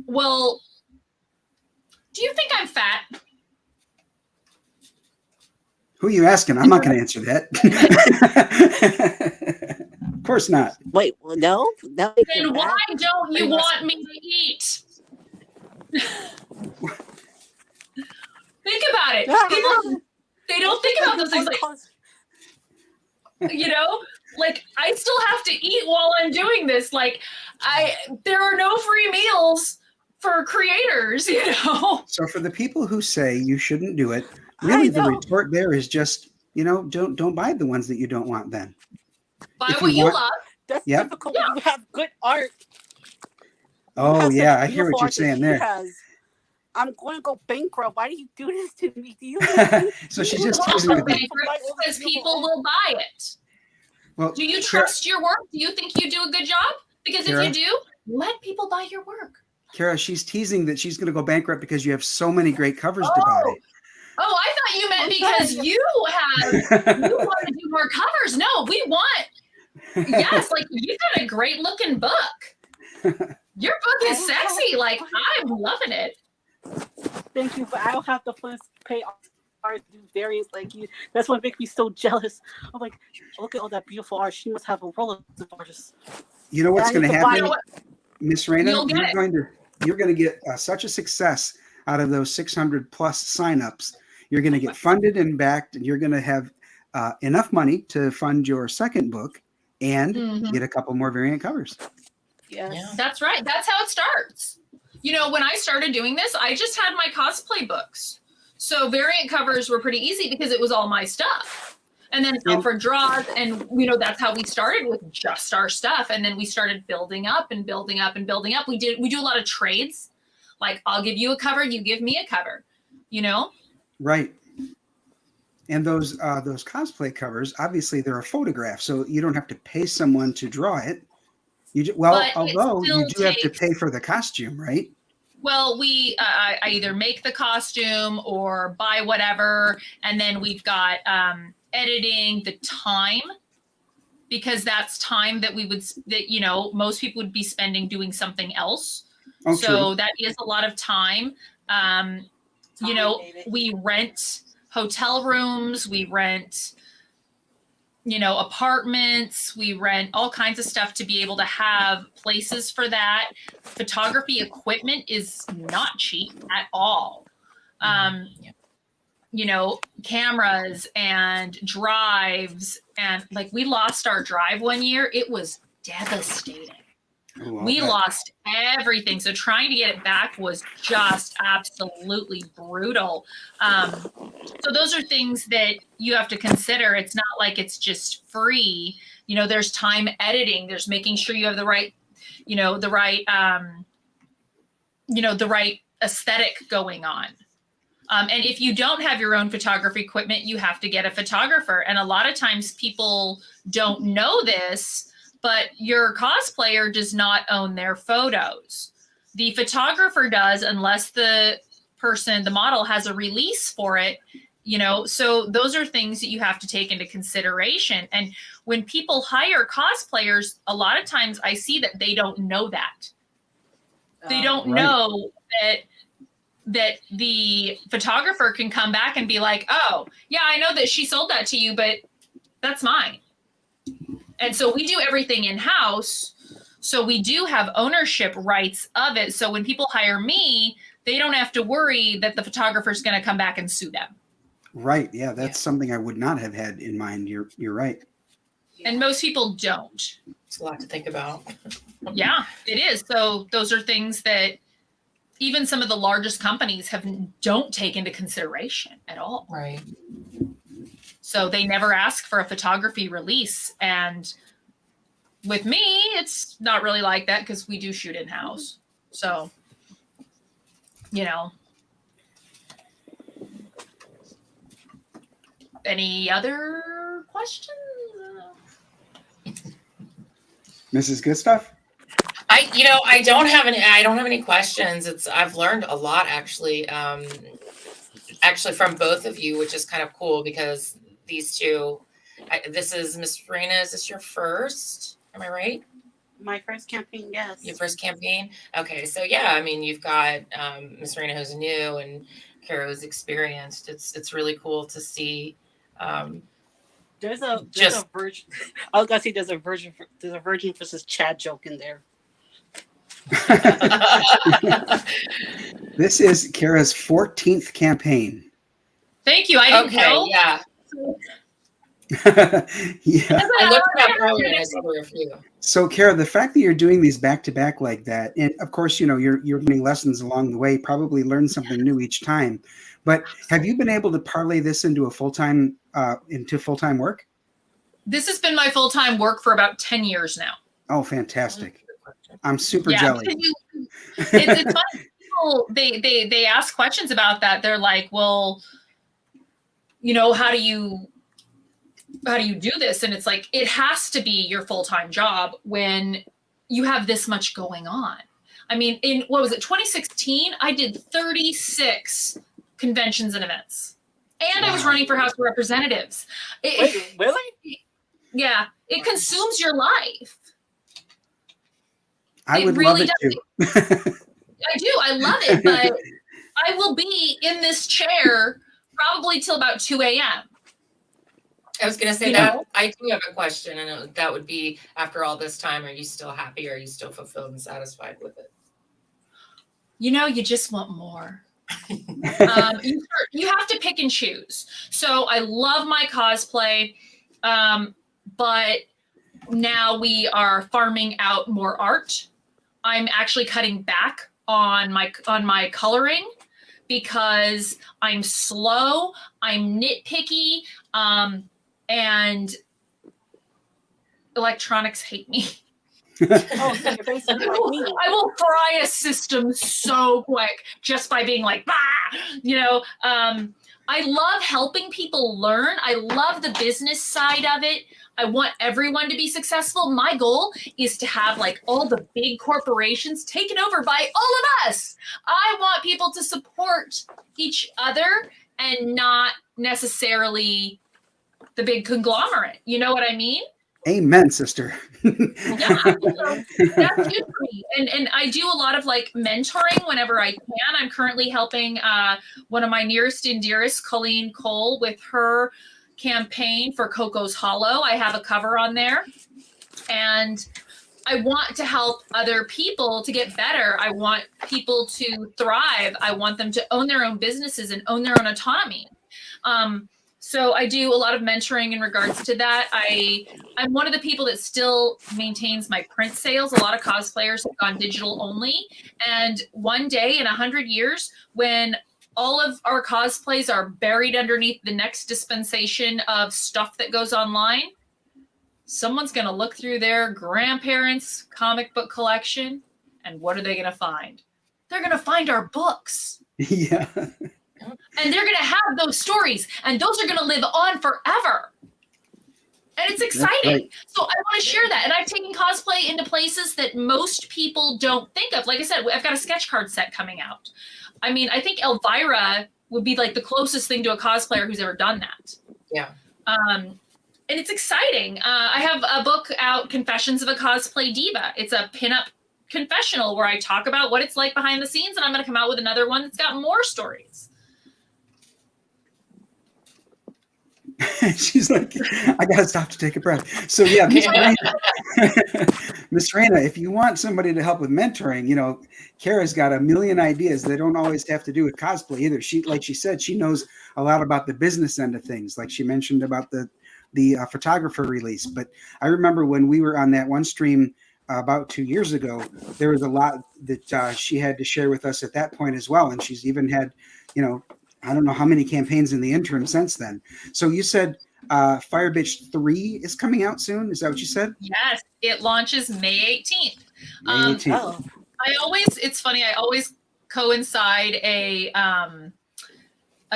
D: well, do you think I'm fat?
A: Who are you asking? I'm not going to answer that. Of course not.
C: Wait, no.
D: Then why don't you want me to eat? Think about it. People, they don't think about those things. Like I still have to eat while I'm doing this. Like there are no free meals for creators,
A: So for the people who say you shouldn't do it, really the retort there is just, don't buy the ones that you don't want then.
D: Buy what you love.
C: That's difficult when you have good art.
A: Oh yeah, I hear what you're saying there.
C: I'm going to go bankrupt. Why do you do this to me?
A: So she's just teasing with me.
D: Because people will buy it.
A: Well,
D: do you trust your work? Do you think you do a good job? Because
A: Cara,
D: if you do, let people buy your work.
A: Cara, she's teasing that she's going to go bankrupt because you have so many great covers to buy.
D: Oh, I thought you meant because you want to do more covers. No, we want. Yes, like you got a great looking book. Your book is sexy. Like I'm loving it.
C: Thank you, but I don't have the funds to pay art do variants like you. That's what makes me so jealous. I'm like, look at all that beautiful art. She must have a roll of artists.
A: You know what's going to happen, MissRena? You're going to get such a success out of those 600 plus signups. You're going to get funded and backed, and you're going to have enough money to fund your second book and get a couple more variant covers.
C: Yes.
D: Yeah. That's right. That's how it starts. When I started doing this, I just had my cosplay books. So variant covers were pretty easy because it was all my stuff. And then Alfred draws, and that's how we started with just our stuff. And then we started building up and building up and building up. We do a lot of trades. Like I'll give you a cover, you give me a cover,
A: Right. And those cosplay covers, obviously they're a photograph, so you don't have to pay someone to draw it. Although you do have to pay for the costume, right?
D: Well, I either make the costume or buy whatever, and then we've got editing, the time, because that's time that most people would be spending doing something else.
A: Oh,
D: so
A: true.
D: that is a lot of time. We rent hotel rooms, we rent apartments, we rent all kinds of stuff to be able to have places for that. Photography equipment is not cheap at all. Cameras and drives, and like we lost our drive one year. It was devastating. We lost everything. So trying to get it back was just absolutely brutal. So those are things that you have to consider. It's not like it's just free. There's time editing. There's making sure you have the right aesthetic going on. And if you don't have your own photography equipment, you have to get a photographer. And a lot of times people don't know this, but your cosplayer does not own their photos. The photographer does, unless the model has a release for it, so those are things that you have to take into consideration. And when people hire cosplayers, a lot of times I see that they don't know that. They don't know that the photographer can come back and be like, oh, yeah, I know that she sold that to you, but that's mine. And so we do everything in-house. So we do have ownership rights of it. So when people hire me, they don't have to worry that the photographer's going to come back and sue them.
A: Right. Yeah, that's something I would not have had in mind. You're right.
D: And most people don't.
E: It's a lot to think about.
D: Yeah, it is. So those are things that even some of the largest companies don't take into consideration at all.
E: Right.
D: So they never ask for a photography release. And with me, it's not really like that because we do shoot in-house. So, Any other questions?
A: Mrs. Good Stuff?
E: I don't have any questions. I've learned a lot actually from both of you, which is kind of cool because these two, this is MissRena. Is this your first? Am I right?
C: My first campaign, yes.
E: Your first campaign? Okay. So yeah, you've got MissRena who's new and Cara who's experienced. It's really cool to see.
C: There's a virgin. I was gonna say there's a virgin versus Chad joke in there.
A: This is Cara's 14th campaign.
D: Thank you. I didn't know.
E: Yeah.
A: Yeah.
E: I looked it up earlier and I saw there were a few.
A: So, Cara, the fact that you're doing these back to back like that, and of course, you're learning lessons along the way, probably learn something new each time. But have you been able to parlay this into full-time work? This
D: has been my full-time work for about 10 years now.
A: Oh, fantastic. I'm super jealous.
D: It's fun. People, they ask questions about that. They're like, well, how do you do this? And it's like, it has to be your full-time job when you have this much going on. In 2016, I did 36 conventions and events. And I was running for House of Representatives.
C: Wait, really?
D: Yeah. It consumes your life.
A: I would love it too.
D: I do. I love it. But I will be in this chair probably till about 2 a.m.
E: I was going to say that I do have a question, and that would be, after all this time, are you still happy? Are you still fulfilled and satisfied with it?
D: You just want more. You have to pick and choose. So I love my cosplay, but now we are farming out more art. I'm actually cutting back on my coloring because I'm slow, I'm nitpicky, and electronics hate me.
C: Oh, so you're basically like me.
D: I will fry a system so quick just by being like, I love helping people learn. I love the business side of it. I want everyone to be successful. My goal is to have all the big corporations taken over by all of us. I want people to support each other and not necessarily the big conglomerate. You know what I mean?
A: Amen, sister.
D: Yeah, that's good for me. And I do a lot of mentoring whenever I can. I'm currently helping one of my nearest and dearest, Colleen Cole, with her campaign for Coco's Hollow. I have a cover on there. And I want to help other people to get better. I want people to thrive. I want them to own their own businesses and own their own autonomy. So I do a lot of mentoring in regards to that. I'm one of the people that still maintains my print sales. A lot of cosplayers have gone digital only. And one day in 100 years, when all of our cosplays are buried underneath the next dispensation of stuff that goes online, someone's going to look through their grandparents' comic book collection, and what are they going to find? They're going to find our books.
A: Yeah.
D: And they're going to have those stories, and those are going to live on forever. And it's exciting. So I want to share that. And I've taken cosplay into places that most people don't think of. Like I said, I've got a sketch card set coming out. I mean, I think Elvira would be like the closest thing to a cosplayer who's ever done that.
E: Yeah.
D: And it's exciting. I have a book out, Confessions of a Cosplay Diva. It's a pinup confessional where I talk about what it's like behind the scenes. And I'm going to come out with another one that's got more stories.
A: She's like, I gotta stop to take a breath. So yeah, MissRena, if you want somebody to help with mentoring, you know, Cara's got a million ideas. They don't always have to do with cosplay either. She, like she said, she knows a lot about the business end of things. Like she mentioned about the photographer release. But I remember when we were on that one stream about 2 years ago, there was a lot that she had to share with us at that point as well. And she's even had, you know, I don't know how many campaigns in the interim since then. So you said Fire Bitch 3 is coming out soon. Is that what you said?
D: Yes, it launches May 18th.
A: May 18th.
D: It's funny, I always coincide a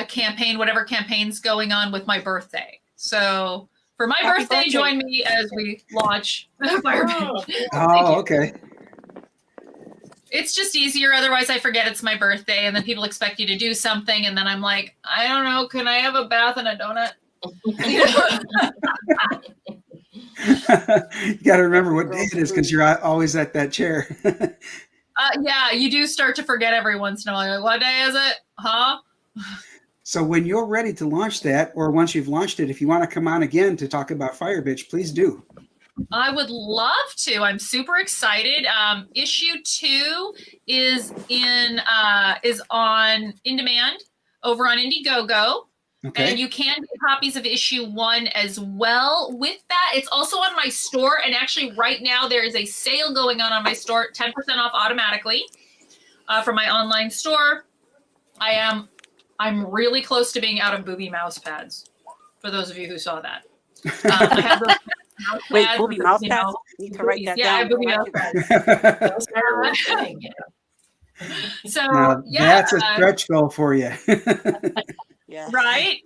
D: campaign, whatever campaign's going on with my birthday. So for my birthday, join me as we launch Fire Bitch.
A: Oh, okay.
D: It's just easier. Otherwise, I forget it's my birthday, and then people expect you to do something, and then I'm like, I don't know. Can I have a bath and a donut?
A: You got to remember what day it is because you're always at that chair.
D: Yeah, you do start to forget every once in a while. Like, what day is it? Huh?
A: So when you're ready to launch that, or once you've launched it, if you want to come on again to talk about Fire Bitch, please do.
D: I would love to. I'm super excited. Issue 2 is on InDemand over on Indiegogo.
A: Okay.
D: And you can get copies of issue 1 as well. With that, it's also on my store. And actually right now there is a sale going on my store, 10% off automatically from my online store. I'm really close to being out of booby mouse pads, for those of you who saw that. I have those
C: Wait, booby mouse pads? You can write that down.
D: Yeah, I have booby mouse pads. So,
A: now,
D: yeah.
A: That's a stretch goal for you.
C: Yeah.
D: Right?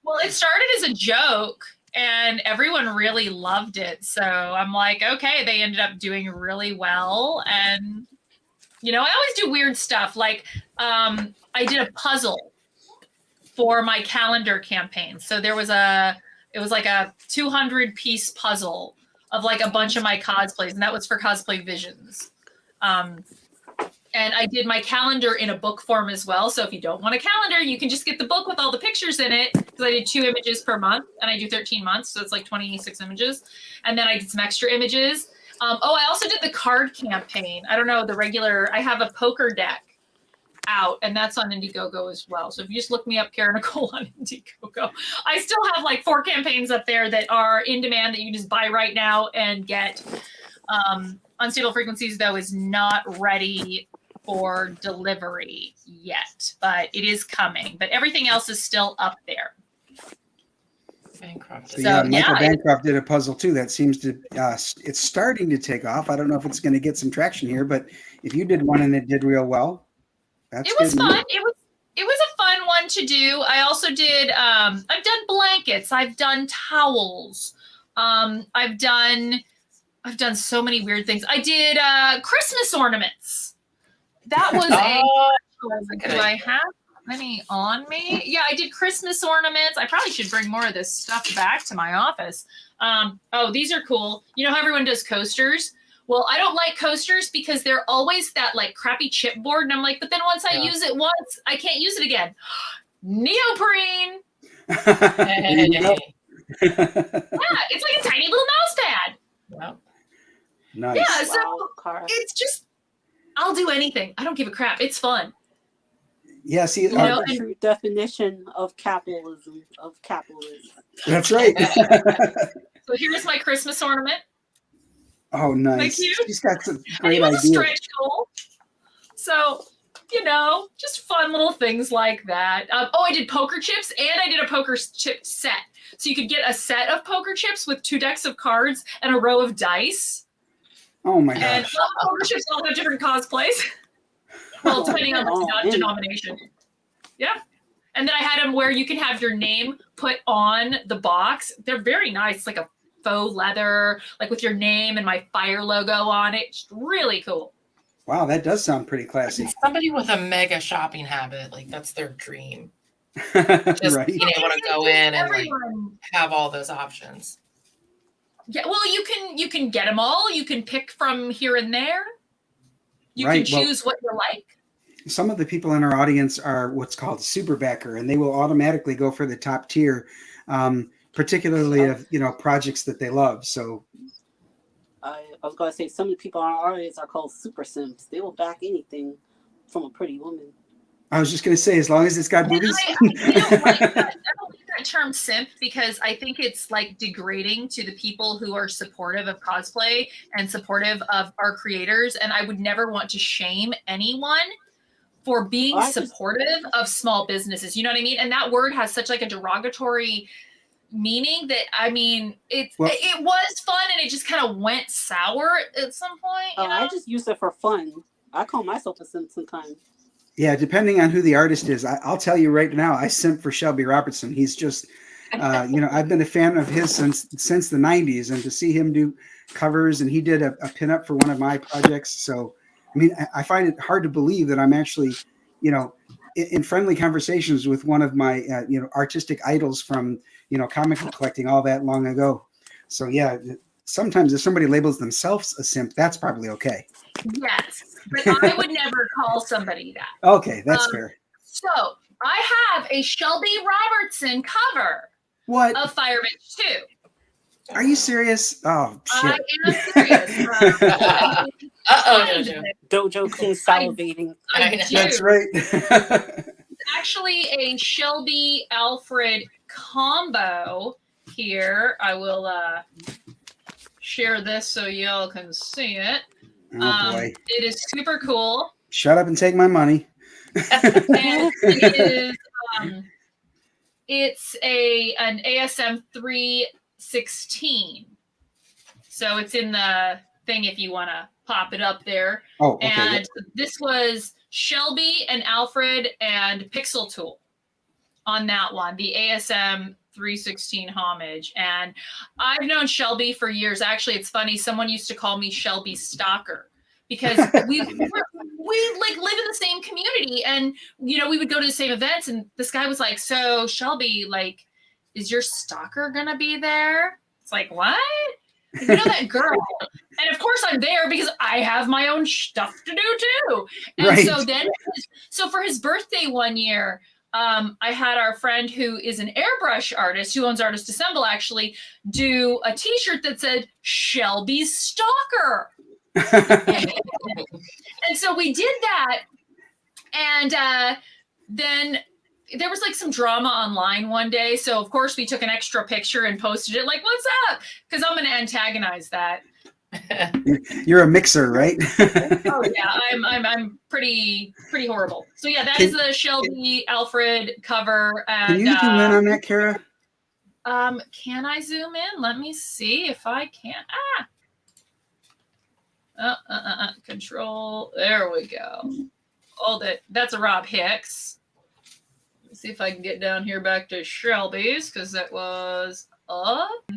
D: Well, it started as a joke, and everyone really loved it. So I'm like, okay, they ended up doing really well. And, you know, I always do weird stuff. Like, I did a puzzle for my calendar campaign. So it was like a 200-piece puzzle of like a bunch of my cosplays, and that was for Cosplay Visions. And I did my calendar in a book form as well. So if you don't want a calendar, you can just get the book with all the pictures in it, because I did 2 images per month, and I do 13 months. So it's like 26 images. And then I did some extra images. I also did the card campaign. I don't know, I have a poker deck out, and that's on Indiegogo as well. So if you just look me up, Cara Nicole on Indiegogo, I still have like 4 campaigns up there that are in demand that you can just buy right now and get. Unstable Frequencies, though, is not ready for delivery yet, but it is coming. But everything else is still up there.
E: Bancroft.
A: So yeah, Michael Bancroft did a puzzle too that seems to it's starting to take off. I don't know if it's going to get some traction here, but if you did one and it did real well, that's
D: it was
A: good.
D: fun. It was a fun one to do. I also did I've done blankets, I've done towels, I've done so many weird things. I did Christmas ornaments. That was do I have any on me? Yeah, I did Christmas ornaments. I probably should bring more of this stuff back to my office. These are cool. You know how everyone does coasters? Well, I don't like coasters because they're always that like crappy chipboard. And I'm like, but then once I use it once, I can't use it again. Neoprene. Yeah, it's like a tiny little mouse pad.
E: Wow.
A: Nice.
D: Yeah, so
C: Cara.
D: it's just, I'll do anything. I don't give a crap. It's fun.
A: Yeah, see,
C: The true definition of capitalism.
A: That's right.
D: So here's my Christmas ornament.
A: Oh, nice.
D: Thank you.
A: She's got some
D: And
A: great
D: it was a
A: ideas.
D: stretch goal. So, you know, just fun little things like that. I did poker chips, and I did a poker chip set. So you could get a set of poker chips with 2 decks of cards and a row of dice.
A: Oh my
D: And
A: gosh.
D: poker chips all have different cosplays. Well, depending on the denomination. Yeah. And then I had them where you can have your name put on the box. They're very nice, like a faux leather, like with your name and my fire logo on it. It's really cool.
A: Wow, that does sound pretty classy.
E: Somebody with a mega shopping habit, like that's their dream. Just
A: Right.
E: being able to go in and like have all those options.
D: Yeah, well, you can get them all. You can pick from here and there. You
A: Right,
D: can choose what you like.
A: Some of the people in our audience are what's called super backer, and they will automatically go for the top tier, particularly of projects that they love. So
C: I was going to say some of the people in our audience are called super simps. They will back anything from a pretty woman.
A: I was just going to say, as long as it's got boobies.
D: I don't like that. I don't like that term simp because I think it's like degrading to the people who are supportive of cosplay and supportive of our creators. And I would never want to shame anyone for being supportive of small businesses. You know what I mean? And that word has such like a derogatory meaning that, I mean, it was fun and it just kind of went sour at some point. You know?
C: I just use it for fun. I call myself a simp sometimes.
A: Yeah, depending on who the artist is. I'll tell you right now, I simp for Shelby Robertson. He's just, I've been a fan of his since the 90s, and to see him do covers, and he did a pinup for one of my projects. So, I mean, I find it hard to believe that I'm actually, in friendly conversations with one of my, artistic idols from, comic book collecting all that long ago. So, yeah, sometimes if somebody labels themselves a simp, that's probably okay.
D: Yes, but I would never call somebody that.
A: Okay, that's fair.
D: So I have a Shelby Robertson cover of Fire Bitch 2.
A: Are you serious? Oh, shit.
D: I am serious.
C: Dojo Kun salivating.
A: That's right.
D: Actually, a Shelby Alfred combo here. I will share this so y'all can see it.
A: Oh, boy.
D: It is super cool.
A: Shut up and take my money.
D: And it is, it's an ASM 316. So it's in the thing if you want to pop it up there.
A: Oh, okay.
D: And this was Shelby and Alfred and Pixel Tool on that one, the ASM 316 homage. And I've known Shelby for years. Actually, it's funny. Someone used to call me Shelby Stalker because we like live in the same community, and we would go to the same events. And this guy was like, "So Shelby, like, is your stalker gonna be there?" It's like, what? That girl. And of course I'm there because I have my own stuff to do too. And
A: right.
D: So for his birthday one year, I had our friend who is an airbrush artist who owns Artist Assemble actually do a t-shirt that said Shelby's Stalker. And so we did that. And then there was like some drama online one day. So of course we took an extra picture and posted it like, what's up? Because I'm going to antagonize that.
A: You're a mixer, right?
D: Oh yeah, I'm pretty horrible. So yeah, that is the Shelby Alfred cover. And,
A: can you zoom in on that, Cara?
D: Can I zoom in? Let me see if I can. Control. There we go. Hold it. That's a Rob Hicks. Let's see if I can get down here back to Shelby's because that was up.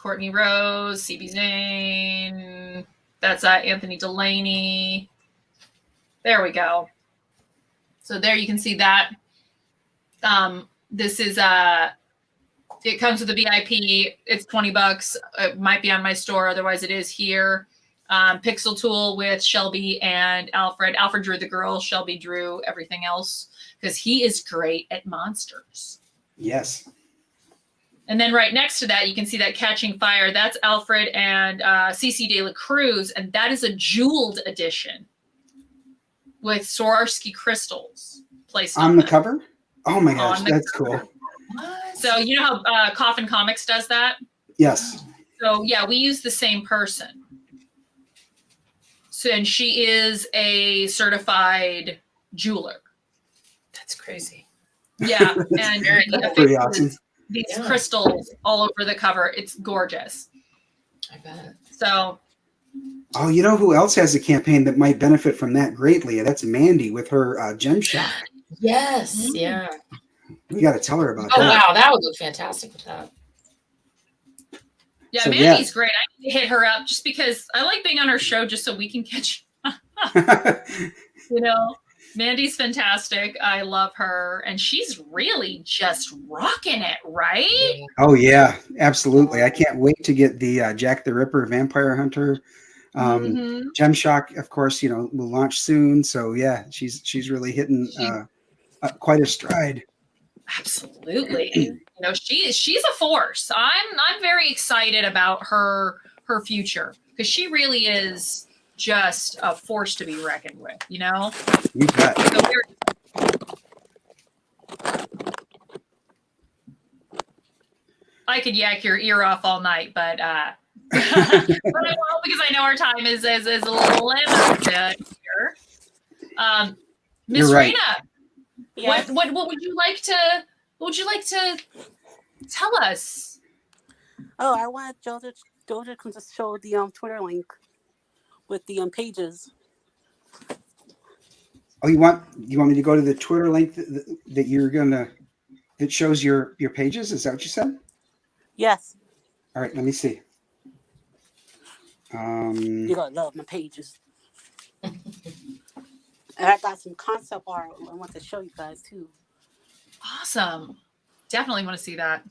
D: Courtney Rose, CB Zane. That's Anthony Delaney. There we go. So there you can see that. This is it comes with a VIP. It's $20. It might be on my store. Otherwise it is here. Pixel Tool with Shelby and Alfred. Alfred drew the girl. Shelby drew everything else because he is great at monsters.
A: Yes.
D: And then right next to that, you can see that Catching Fire. That's Alfred and CC De La Cruz, and that is a jeweled edition with Swarovski crystals placed
A: on the cover. Oh my gosh, that's cool.
D: What? So you know how Coffin Comics does that?
A: Yes.
D: So yeah, we use the same person. So and she is a certified jeweler.
E: That's crazy.
D: Yeah, and
A: that's pretty awesome.
D: These crystals all over the cover. It's gorgeous.
E: I bet.
D: So.
A: Oh, you know who else has a campaign that might benefit from that greatly? That's Mandy with her Gem Shop.
E: Yes. Yeah.
A: We got to tell her about
E: Oh,
A: that.
E: wow. That would look fantastic with that.
D: Yeah,
A: So,
D: Mandy's great. I need to hit her up just because I like being on her show just so we can catch, you know, Mandy's fantastic. I love her. And she's really just rocking it, right?
E: Yeah.
A: Oh yeah, absolutely. I can't wait to get the Jack the Ripper Vampire Hunter.
D: Mhm.
A: Gem Shock, of course, you know, will launch soon. So yeah, she's really hitting quite a stride.
D: Absolutely. You know, she's a force. I'm very excited about her future because she really is just a force to be reckoned with, you know?
A: You bet.
D: So I could yak your ear off all night, but but I won't because I know our time is a little limited here. Miss
A: You're right.
D: Rena,
C: Yes.
D: what would you like to tell us?
C: Oh, I wanted Doja to just show the Twitter link with the pages.
A: Oh, you want me to go to the Twitter link that you're gonna that shows your pages? Is that what you said?
C: Yes,
A: All right, let me see.
C: you're gonna love my pages. And I got some concept art I want to show you guys too.
D: Awesome. Definitely want to see that.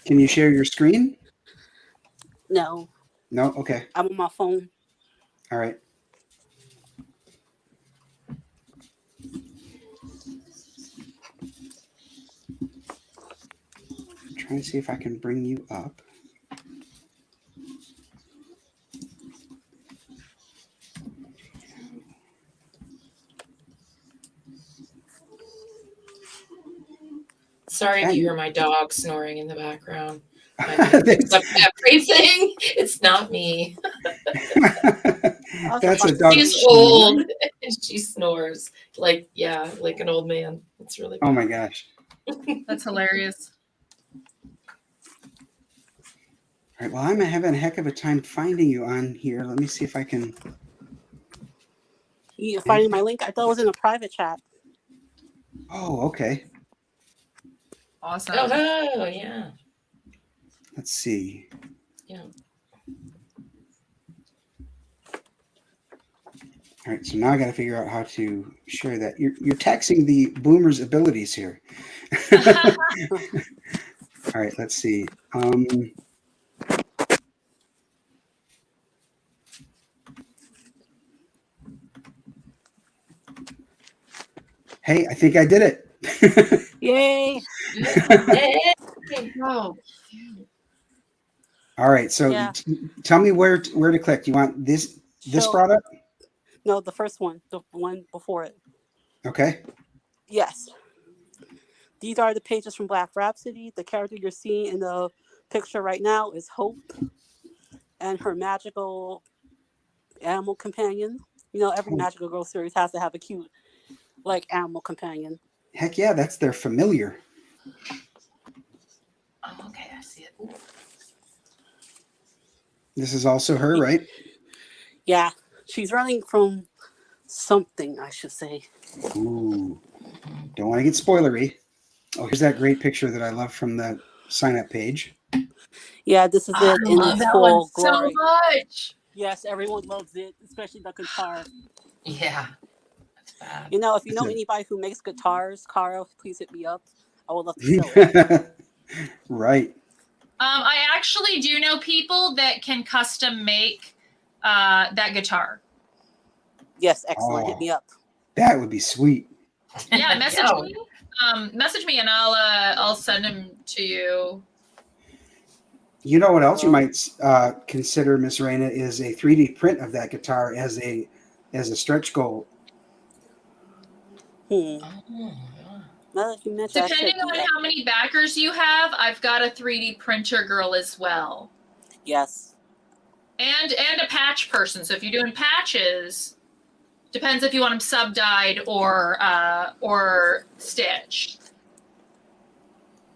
A: Can you share your screen?
C: No,
A: No. Okay.
C: I'm on my phone.
A: All right. I'm trying to see if I can bring you up.
E: Sorry if you hear my dog snoring in the background. Everything. It's not me.
A: That's a dog.
E: She's old and she snores like an old man. It's really
A: Oh my gosh.
D: That's hilarious.
A: All right. Well, I'm having a heck of a time finding you on here. Let me see if I can.
C: You finding my link? I thought it was in a private chat.
A: Oh, okay.
D: Awesome.
E: Oh yeah.
A: Let's see.
E: Yeah.
A: All right, so now I got to figure out how to share that. You're taxing the boomer's abilities here. All right, let's see. Hey, I think I did it.
C: Yay!
D: Oh,
A: All right, so
C: Yeah.
A: tell me where to click. You want this
C: So-
A: product?
C: No, the first one, the one before it.
A: Okay.
C: Yes. These are the pages from Black Rhapsody. The character you're seeing in the picture right now is Hope and her magical animal companion. You know, every magical girl series has to have a cute, like, animal companion.
A: Heck yeah, that's their familiar.
E: Oh, okay, I see it. Ooh.
A: This is also her, right?
C: Yeah, she's running from something, I should say.
A: Ooh. Don't want to get spoilery. Oh, here's that great picture that I love from the sign-up page.
C: Yeah, this is it in its full glory.
D: so much.
C: Yes, everyone loves it, especially the guitar.
E: Yeah. That's bad.
C: You know, if you know anybody who makes guitars, Cara, please hit me up. I would love to sell it.
A: Right.
D: I actually do know people that can custom make that guitar.
C: Yes, excellent. Hit me up.
A: That would be sweet.
D: Yeah, message me. Message me and I'll send them to you.
A: You know what else you might consider, MissRena, is a 3D print of that guitar as a stretch goal.
C: Now that you mention,
D: Depending on how many backers you have, I've got a 3D printer girl as well.
C: Yes.
D: And a patch person. So if you're doing patches, depends if you want them sub-dyed or stitched.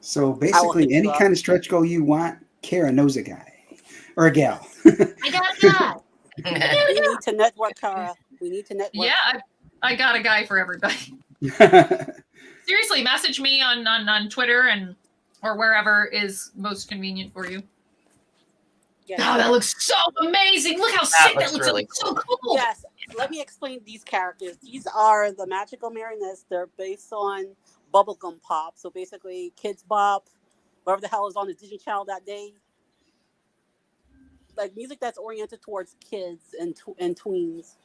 A: So basically, any kind of stretch goal you want, Cara knows a guy or a gal.
D: I got a guy.
C: We need to network, Cara. We need to network.
D: Yeah, I got a guy for everybody. Seriously, message me on Twitter and or wherever is most convenient for you.
C: Yes.
D: Oh, that looks so amazing. Look how sick that looks.
E: Really
D: So cool.
C: Yes. Let me explain these characters. These are the magical marionettes. They're based on bubblegum pop. So basically, Kids Bop, whatever the hell is on the Disney Channel that day. Like music that's oriented towards kids and tweens.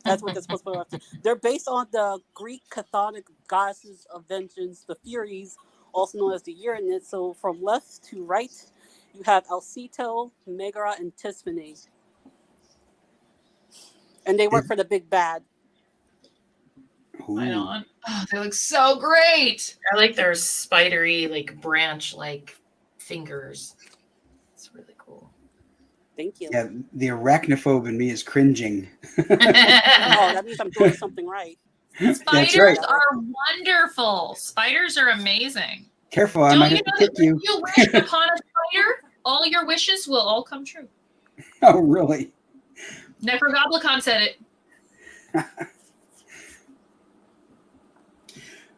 C: That's what they're supposed to be. They're based on the Greek chthonic goddesses of vengeance, the Furies, also known as the Uranids. So from left to right, you have Alcito, Megara, and Tisphene. And they work for the big bad.
D: I know. Oh, they look so great.
E: I like their spidery, like branch-like fingers. It's really cool.
C: Thank you.
A: Yeah, the arachnophobe in me is cringing.
C: Oh, that means I'm doing something right.
D: Spiders
A: right.
D: are wonderful. Spiders are amazing.
A: Careful, I
D: Don't
A: might
D: you
A: have to
D: know
A: kick
D: that
A: you.
D: if you wish upon a spider, all your wishes will all come true.
A: Oh, really?
D: Necrogoblicon said it.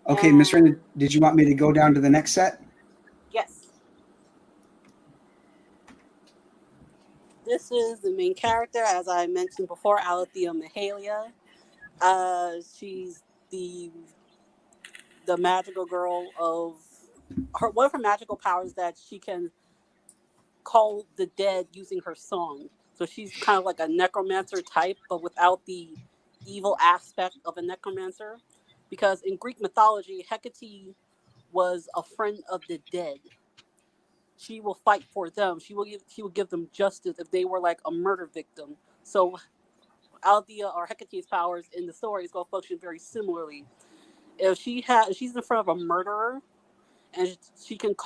A: Okay, MissRena, did you want me to go down to the next set?
C: Yes. This is the main character, as I mentioned before, Alethea Mahalia. She's the magical girl of her. One of her magical powers that she can call the dead using her song. So she's kind of like a necromancer type, but without the evil aspect of a necromancer. Because in Greek mythology, Hecate was a friend of the dead. She will fight for them. She will give them justice if they were like a murder victim. So Althea or Hecate's powers in the story is going to function very similarly. If she's in front of a murderer, and she can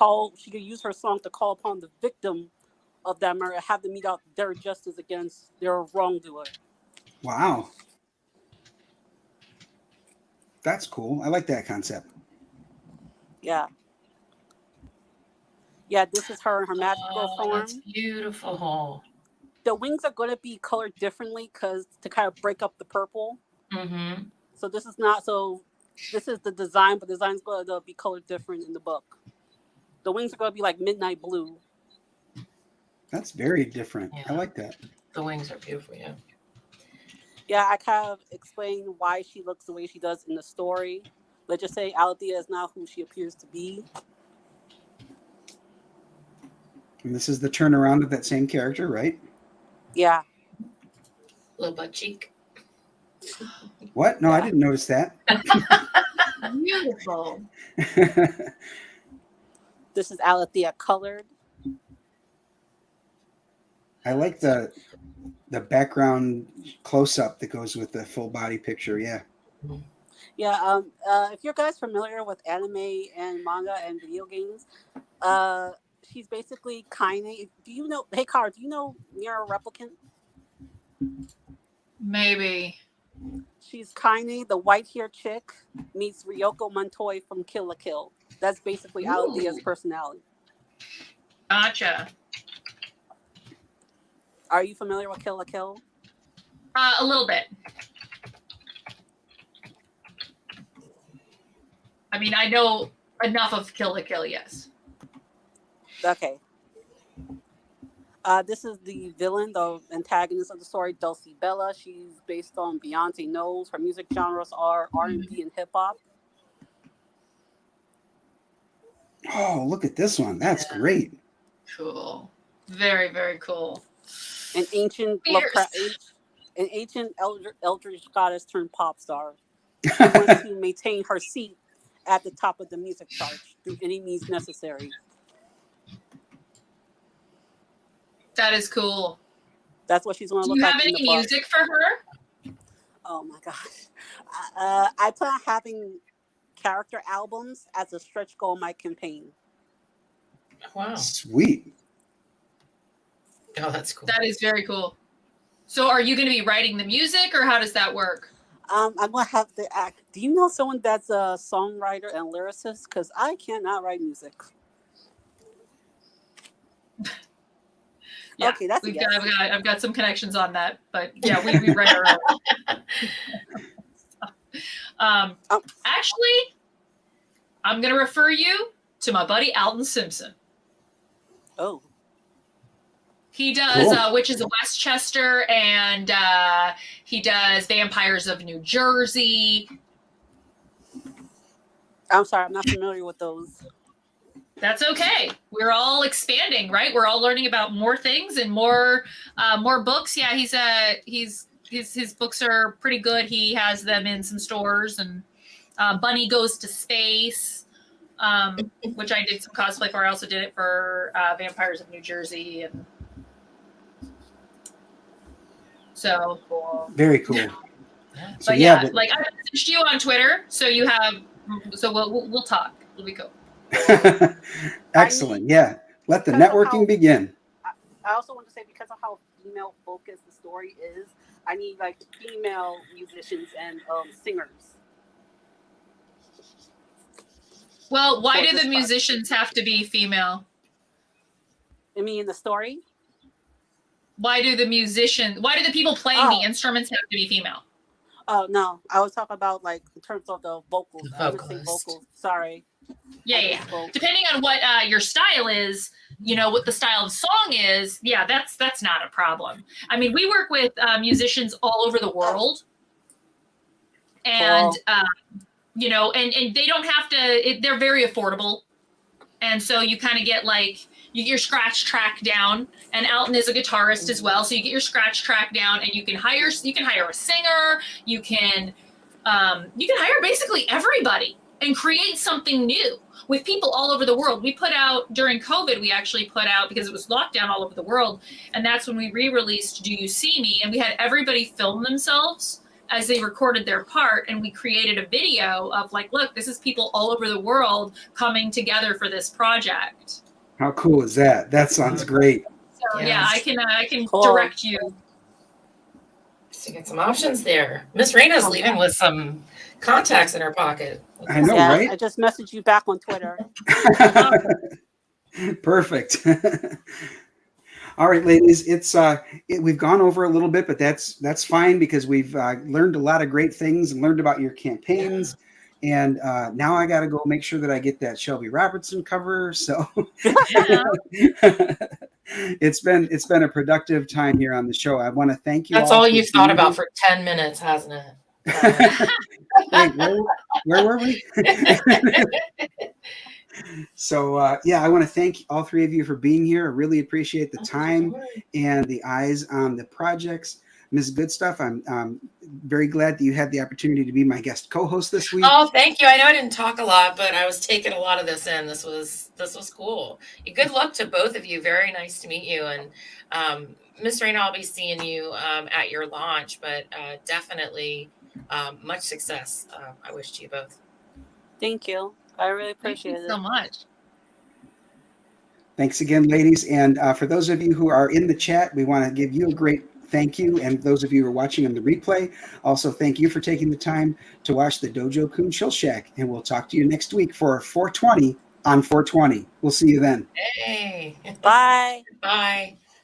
C: use her song to call upon the victim of that murder, have them meet out their justice against their wrongdoer.
A: Wow. That's cool. I like that concept.
C: Yeah. Yeah, this is her in her magical form.
E: That's beautiful.
C: The wings are going to be colored differently to kind of break up the purple.
E: Mm-hmm.
C: So this is the design, but the design's going to be colored different in the book. The wings are going to be like midnight blue.
A: That's very different.
E: Yeah.
A: I like that.
E: The wings are beautiful, yeah.
C: Yeah, I kind of explained why she looks the way she does in the story. Let's just say Althea is not who she appears to be.
A: And this is the turnaround of that same character, right?
C: Yeah.
E: Little butt cheek.
A: What? No,
C: Yeah.
A: I didn't notice that.
D: Beautiful.
C: This is Alethea colored.
A: I like the background close-up that goes with the full body picture. Yeah.
C: Yeah. If you guys familiar with anime and manga and video games, she's basically Kaine. Do you know? Hey, Cara, do you know Mirror Replicant?
D: Maybe.
C: She's Kaine, the white-haired chick, meets Ryoko Montoya from Kill la Kill. That's basically Alethea's personality.
D: Gotcha.
C: Are you familiar with Kill la Kill?
D: A little bit. I mean, I know enough of Kill la Kill, yes.
C: Okay. This is the villain, the antagonist of the story, Dulcie Bella. She's based on Beyonce Knowles. Her music genres are R&B and hip hop.
A: Oh, look at this one. That's great.
D: Cool. Very, very cool.
C: An ancient eldritch goddess turned pop star. She wants to maintain her seat at the top of the music chart through any means necessary.
D: That is cool.
C: That's what she's going to
D: Do
C: look
D: you
C: like
D: have
C: in
D: any
C: the book.
D: music for her?
C: Oh my gosh. I plan on having character albums as a stretch goal of my campaign.
E: Wow.
A: Sweet.
E: Oh, that's cool.
D: That is very cool. So are you going to be writing the music or how does that work?
C: I'm going to have to act. Do you know someone that's a songwriter and lyricist? Because I cannot write music.
D: Yeah,
C: okay, that's
D: I've got some connections on that, but yeah, we write our own. actually, I'm going to refer you to my buddy Alton Simpson.
C: Oh.
D: He does
A: Cool.
D: Witches of Westchester, and he does Vampires of New Jersey.
C: I'm sorry, I'm not familiar with those.
D: That's okay. We're all expanding, right? We're all learning about more things and more books. Yeah, his books are pretty good. He has them in some stores, and Bunny Goes to Space, which I did some cosplay for. I also did it for Vampires of New Jersey, and so
A: Very cool. So
D: but yeah, like I messaged you on Twitter, so you have, so we'll talk. It'll be cool.
A: Excellent. Yeah. Let the networking begin.
C: I also want to say, because of how female focused the story is, I need like female musicians and singers.
D: Well, why do the musicians have to be female?
C: I mean, in the story?
D: Why do the people playing the instruments have to be female?
C: Oh, no. I was talking about, like, in terms of the vocals.
E: The
C: I would say vocals. Sorry.
D: Yeah. Depending on what your style is, what the style of song is, yeah, that's not a problem. I mean, we work with musicians all over the world. And, and they don't have to, they're very affordable. And so you kind of get like, you get your scratch track down, and Alton is a guitarist as well. So you get your scratch track down, and you can hire a singer. You can hire basically everybody and create something new with people all over the world. We put out during COVID, we actually put out, because it was lockdown all over the world. And that's when we re-released Do You See Me? And we had everybody film themselves as they recorded their part. And we created a video of like, look, this is people all over the world coming together for this project.
A: How cool is that? That sounds great.
D: So yeah, I can
C: Cool.
D: direct you.
E: So get some options there. MissRena's leaving with some contacts in her pocket.
A: I know, right?
C: I just messaged you back on Twitter.
A: Perfect. All right, ladies, we've gone over a little bit, but that's fine, because we've learned a lot of great things and learned about your campaigns. And now I got to go make sure that I get that Shelby Robertson cover. So it's been a productive time here on the show. I want to thank you.
E: That's all you've thought about for 10 minutes, hasn't it?
A: Wait, where were we? So I want to thank all three of you for being here. I really appreciate the time and the eyes on the projects. Ms. Goodstuff, I'm very glad that you had the opportunity to be my guest co-host this week.
E: Oh, thank you. I know I didn't talk a lot, but I was taking a lot of this in. This was cool. Good luck to both of you. Very nice to meet you. And MissRena, I'll be seeing you at your launch, but definitely much success. I wish to you both.
C: Thank you. I really appreciate it.
D: Thank you so much.
A: Thanks again, ladies. And for those of you who are in the chat, we want to give you a great thank you. And those of you who are watching on the replay, also thank you for taking the time to watch the Dojo Kun Chill Shack. And we'll talk to you next week for 420 on 420. We'll see you then.
E: Hey.
C: Bye.
E: Bye.